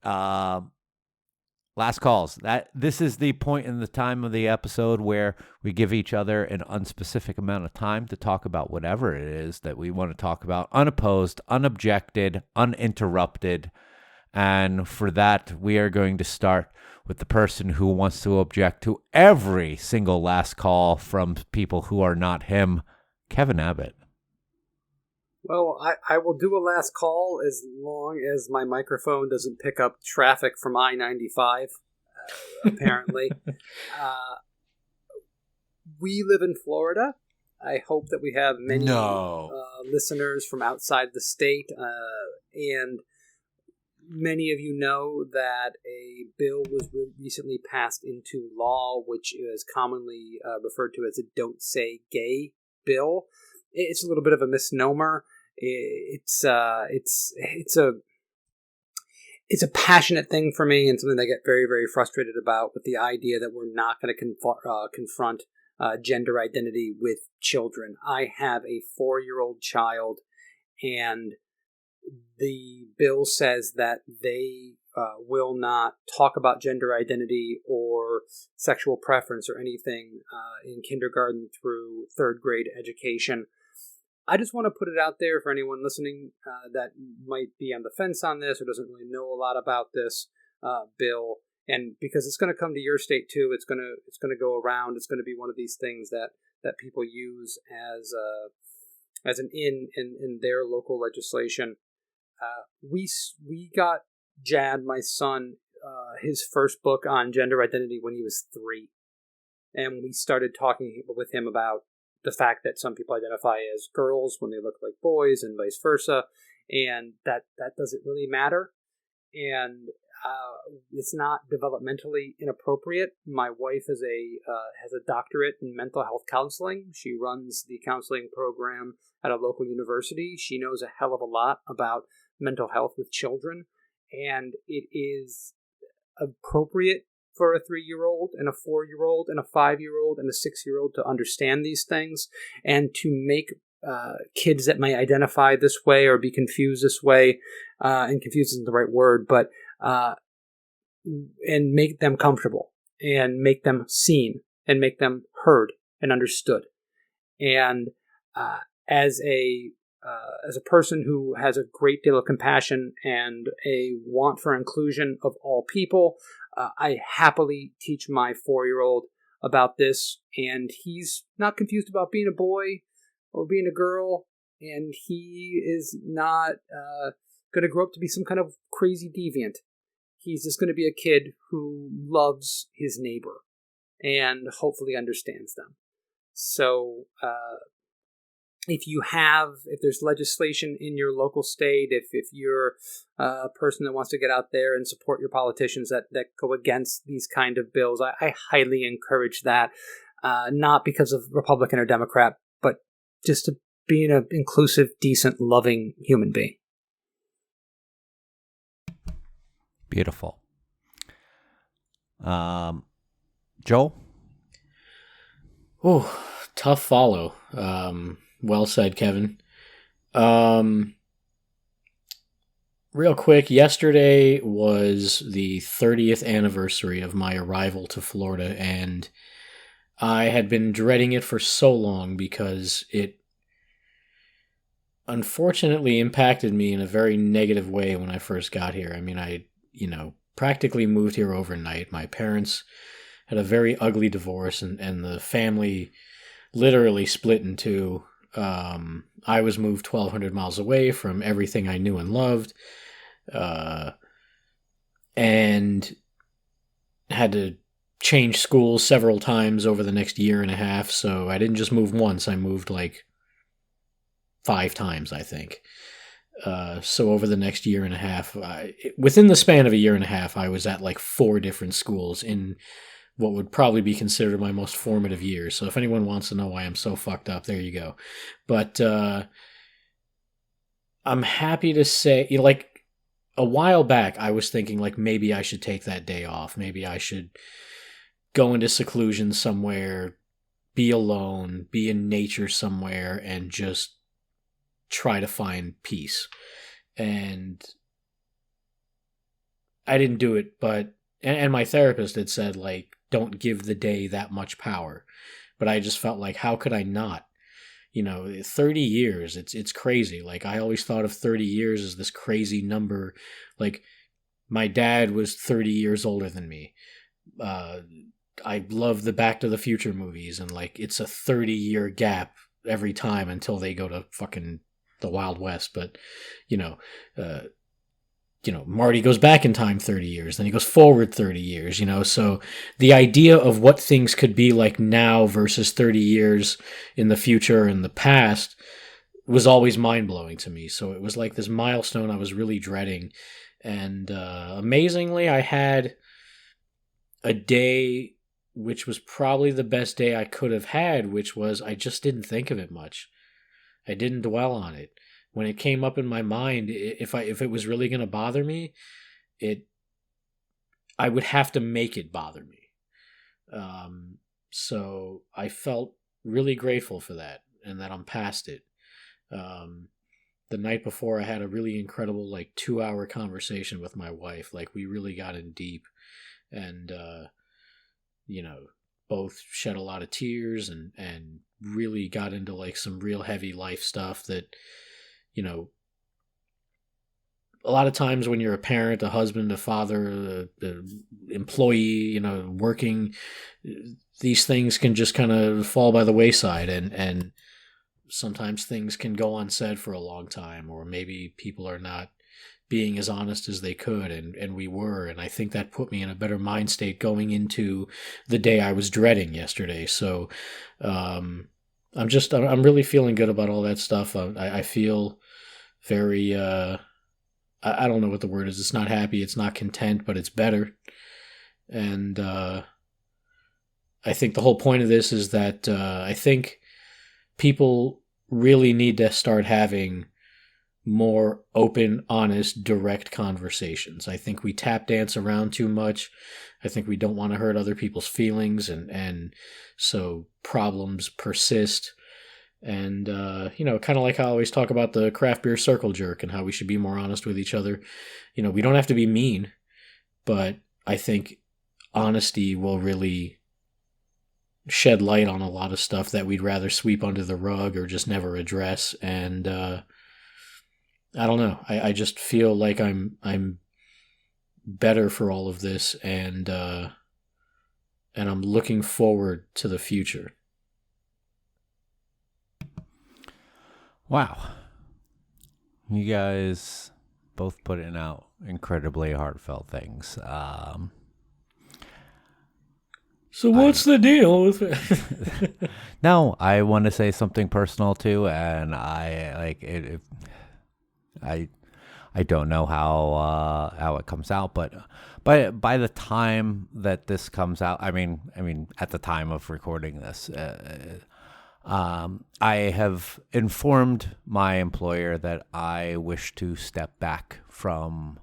Last calls. This is the point in the time of the episode where we give each other an unspecific amount of time to talk about whatever it is that we want to talk about, unopposed, unobjected, uninterrupted. And for that, we are going to start with the person who wants to object to every single last call from people who are not him, Kevin Abbott. Well, I will do a last call as long as my microphone doesn't pick up traffic from I-95, apparently. We live in Florida. I hope that we have many listeners from outside the state, and many of you know that a bill was recently passed into law, which is commonly referred to as a Don't Say Gay bill. It's a little bit of a misnomer. It's a passionate thing for me, and something I get very, very frustrated about, with the idea that we're not going to confront gender identity with children. I have a 4-year-old child, and the bill says that they will not talk about gender identity or sexual preference or anything in kindergarten through 3rd grade education. I just want to put it out there for anyone listening that might be on the fence on this or doesn't really know a lot about this bill, and because it's going to come to your state too. It's going to go around. It's going to be one of these things that people use as an in their local legislation. We got Jad, my son, his first book on gender identity when he was 3, and we started talking with him about the fact that some people identify as girls when they look like boys and vice versa, and that doesn't really matter. And it's not developmentally inappropriate. My wife is has a doctorate in mental health counseling. She runs the counseling program at a local university. She knows a hell of a lot about mental health with children, and it is appropriate for a 3-year-old and a 4-year-old and a 5-year-old and a 6-year-old to understand these things, and to make kids that may identify this way or be confused this way, and confused isn't the right word, but and make them comfortable and make them seen and make them heard and understood. And as a person who has a great deal of compassion and a want for inclusion of all people, I happily teach my 4-year-old about this, and he's not confused about being a boy or being a girl, and he is not going to grow up to be some kind of crazy deviant. He's just going to be a kid who loves his neighbor and hopefully understands them. So if there's legislation in your local state, if you're a person that wants to get out there and support your politicians that go against these kind of bills, I highly encourage that, not because of Republican or Democrat, but just to being an inclusive, decent, loving human being. Beautiful. Joel? Oh, tough follow. Well said, Kevin. Real quick, yesterday was the 30th anniversary of my arrival to Florida, and I had been dreading it for so long because it unfortunately impacted me in a very negative way when I first got here. I mean, I practically moved here overnight. My parents had a very ugly divorce, and the family literally split in two. I was moved 1,200 miles away from everything I knew and loved, and had to change schools several times over the next year and a half. So I didn't just move once. I moved like 5 times, I think. So over the next year and a half, within the span of a year and a half, I was at like 4 different schools in what would probably be considered my most formative years. So if anyone wants to know why I'm so fucked up, there you go. But I'm happy to say, like a while back, I was thinking like maybe I should take that day off. Maybe I should go into seclusion somewhere, be alone, be in nature somewhere, and just try to find peace. And I didn't do it, but and my therapist had said, like, don't give the day that much power. But I just felt like, how could I not? 30 years, it's crazy. Like, I always thought of 30 years as this crazy number. Like, my dad was 30 years older than me. I love the Back to the Future movies, and like, it's a 30-year gap every time until they go to fucking the Wild West. But, Marty goes back in time 30 years, then he goes forward 30 years, so the idea of what things could be like now versus 30 years in the future and the past was always mind-blowing to me. So it was like this milestone I was really dreading. And amazingly, I had a day which was probably the best day I could have had, which was I just didn't think of it much. I didn't dwell on it. When it came up in my mind, if it was really going to bother me, I would have to make it bother me. So I felt really grateful for that, and that I'm past it. The night before, I had a really incredible 2-hour conversation with my wife. Like, we really got in deep, and both shed a lot of tears and really got into some real heavy life stuff that. A lot of times when you're a parent, a husband, a father, the employee, working, these things can just kind of fall by the wayside, and sometimes things can go unsaid for a long time, or maybe people are not being as honest as they could, and we were, and I think that put me in a better mind state going into the day I was dreading yesterday. So I'm really feeling good about all that stuff. I feel very I don't know what the word is. It's not happy. It's not content, but it's better. And I think the whole point of this is that I think people really need to start having more open, honest, direct conversations. I think we tap dance around too much. I think we don't want to hurt other people's feelings, and so problems persist. And, kind of like how I always talk about the craft beer circle jerk and how we should be more honest with each other. We don't have to be mean, but I think honesty will really shed light on a lot of stuff that we'd rather sweep under the rug or just never address. And, I don't know. I just feel like I'm better for all of this, and I'm looking forward to the future. Wow. You guys both putting out incredibly heartfelt things. So what's the deal with it? No, I want to say something personal too, and I like it. I don't know how it comes out, but by the time that this comes out, I mean at the time of recording this, I have informed my employer that I wish to step back from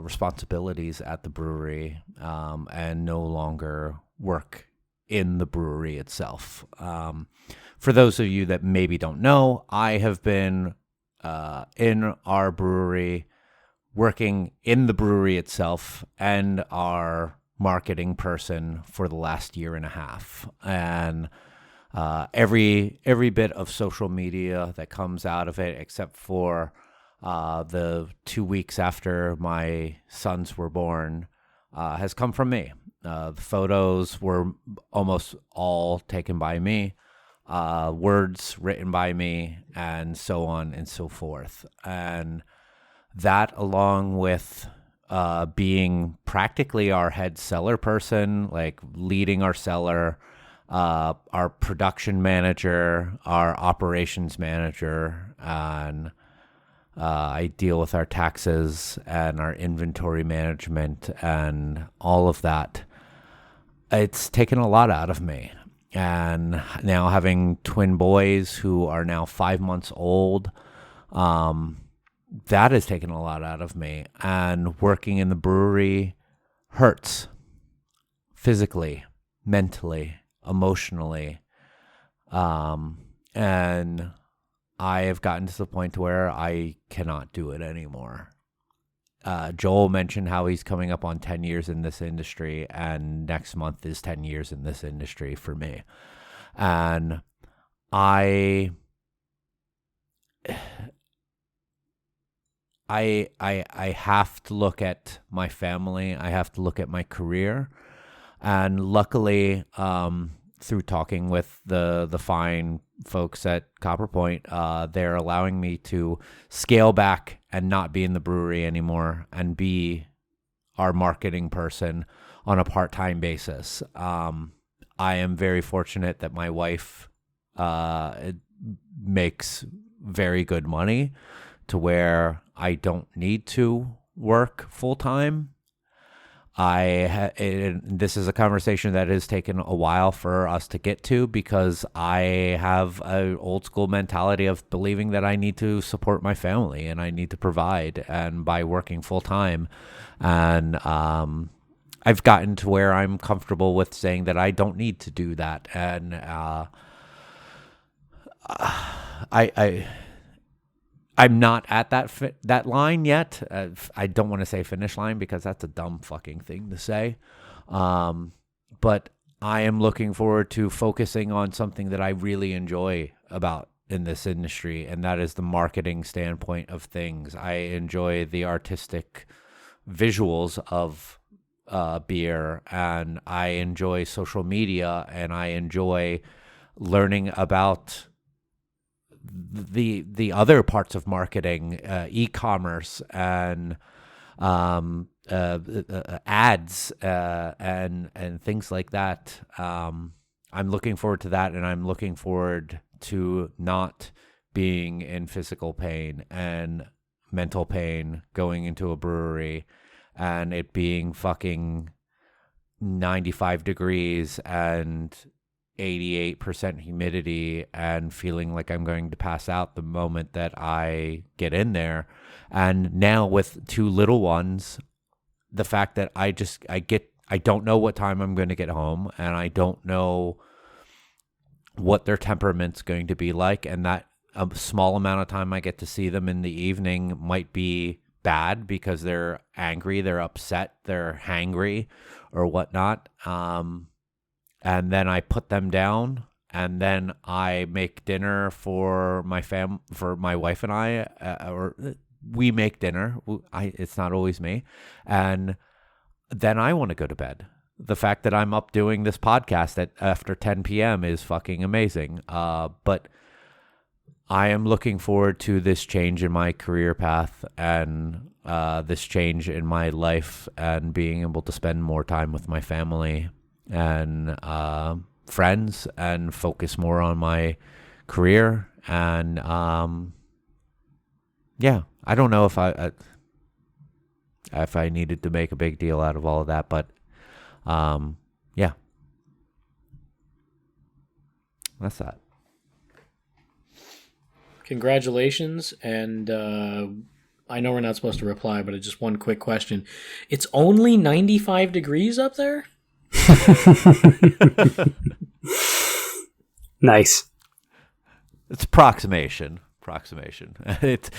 responsibilities at the brewery and no longer work in the brewery itself. For those of you that maybe don't know, I have been in our brewery, working in the brewery itself and our marketing person for the last year and a half. And every bit of social media that comes out of it, except for the 2 weeks after my sons were born, has come from me. The photos were almost all taken by me. Words written by me, and so on and so forth. And that, along with being practically our head cellar person, like leading our cellar, our production manager, our operations manager, and I deal with our taxes and our inventory management and all of that. It's taken a lot out of me. And now having twin boys who are now 5 months old, that has taken a lot out of me. And working in the brewery hurts physically, mentally, emotionally. And I have gotten to the point where I cannot do it anymore. Joel mentioned how he's coming up on 10 years in this industry, and next month is 10 years in this industry for me. And I have to look at my family. I have to look at my career. And luckily, through talking with the fine folks at Copperpoint, they're allowing me to scale back and not be in the brewery anymore and be our marketing person on a part-time basis. I am very fortunate that my wife makes very good money to where I don't need to work full-time. This is a conversation that has taken a while for us to get to, because I have an old school mentality of believing that I need to support my family and I need to provide, and by working full time. And I've gotten to where I'm comfortable with saying that I don't need to do that. And I'm not at that line yet. I don't want to say finish line because that's a dumb fucking thing to say. But I am looking forward to focusing on something that I really enjoy about in this industry, and that is the marketing standpoint of things. I enjoy the artistic visuals of beer, and I enjoy social media, and I enjoy learning about the other parts of marketing, e-commerce and ads and things like that. I'm looking forward to that, and I'm looking forward to not being in physical pain and mental pain going into a brewery and it being fucking 95 degrees and 88% humidity and feeling like I'm going to pass out the moment that I get in there. And now with 2 little ones, the fact that I don't know what time I'm going to get home, and I don't know what their temperament's going to be like, and that a small amount of time I get to see them in the evening might be bad because they're angry, they're upset, they're hangry or whatnot. And then I put them down, and then I make dinner for my wife and I, or we make dinner. It's not always me. And then I want to go to bed. The fact that I'm up doing this podcast after 10 p.m. is fucking amazing. But I am looking forward to this change in my career path and this change in my life and being able to spend more time with my family and friends and focus more on my career. And yeah, I don't know if I needed to make a big deal out of all of that, but yeah, that's that. Congratulations, and I know we're not supposed to reply, but just one quick question. It's only 95 degrees up there? Nice. It's approximation. It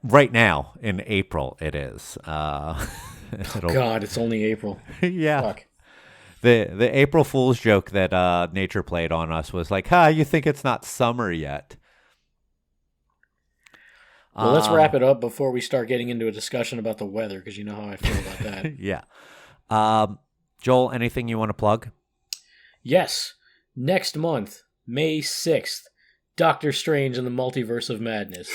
right now in April it is. God, it's only April. Yeah. Fuck. The April Fool's joke that nature played on us was like, you think it's not summer yet? Well, let's wrap it up before we start getting into a discussion about the weather, because you know how I feel about that. Yeah. Joel, anything you want to plug? Yes. Next month, May 6th, Doctor Strange and the Multiverse of Madness.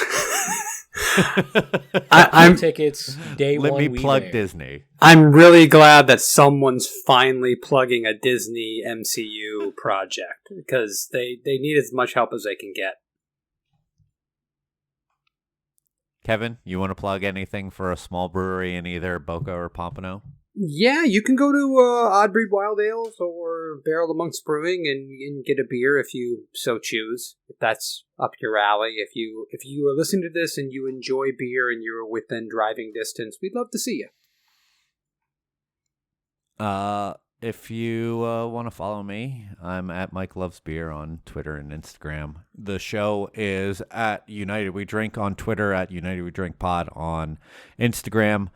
I'm tickets day Let one. me we plug there. Disney. I'm really glad that someone's finally plugging a Disney MCU project, because they need as much help as they can get. Kevin, you want to plug anything for a small brewery in either Boca or Pompano? Yeah, you can go to Odd Breed Wild Ales or Barrel of Monks Brewing and get a beer if you so choose. If that's up your alley. If you are listening to this and you enjoy beer and you're within driving distance, we'd love to see you. If you want to follow me, I'm at Mike Loves Beer on Twitter and Instagram. The show is at United We Drink on Twitter, at United We Drink Pod on Instagram.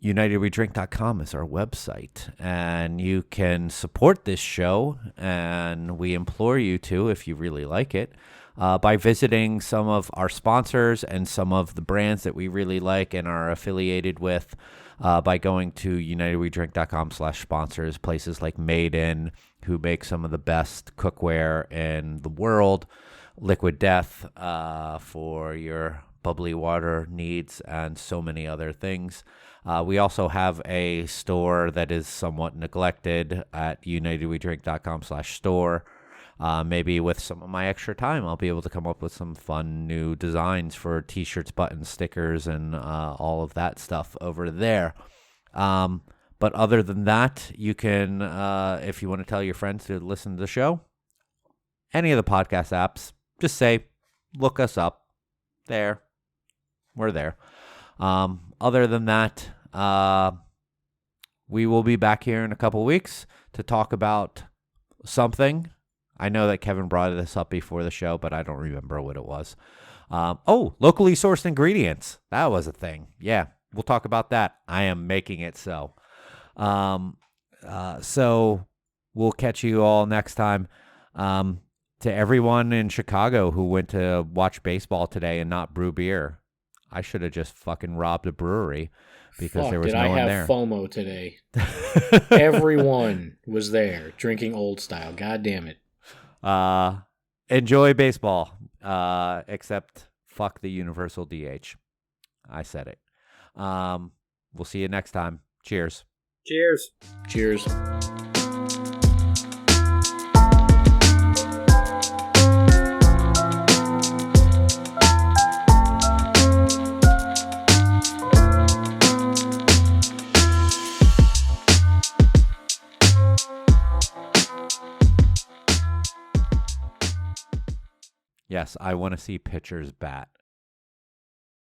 UnitedWeDrink.com is our website, and you can support this show, and we implore you to, if you really like it, by visiting some of our sponsors and some of the brands that we really like and are affiliated with, by going to UnitedWeDrink.com/sponsors, places like Made In, who make some of the best cookware in the world, Liquid Death for your bubbly water needs, and so many other things. We also have a store that is somewhat neglected at UnitedWeDrink.com/store. Maybe with some of my extra time, I'll be able to come up with some fun new designs for t-shirts, buttons, stickers, and all of that stuff over there. But other than that, you can, if you want to tell your friends to listen to the show, any of the podcast apps, just say, look us up. There. We're there. Other than that, we will be back here in a couple weeks to talk about something. I know that Kevin brought this up before the show, but I don't remember what it was. Locally sourced ingredients. That was a thing. Yeah, we'll talk about that. I am making it so. So we'll catch you all next time. To everyone in Chicago who went to watch baseball today and not brew beer, I should have just fucking robbed a brewery because there was no one there. Did I have FOMO today? Everyone was there drinking Old Style. God damn it. Enjoy baseball, except fuck the universal DH. I said it. We'll see you next time. Cheers. Cheers. Cheers. Yes, I want to see pitchers bat.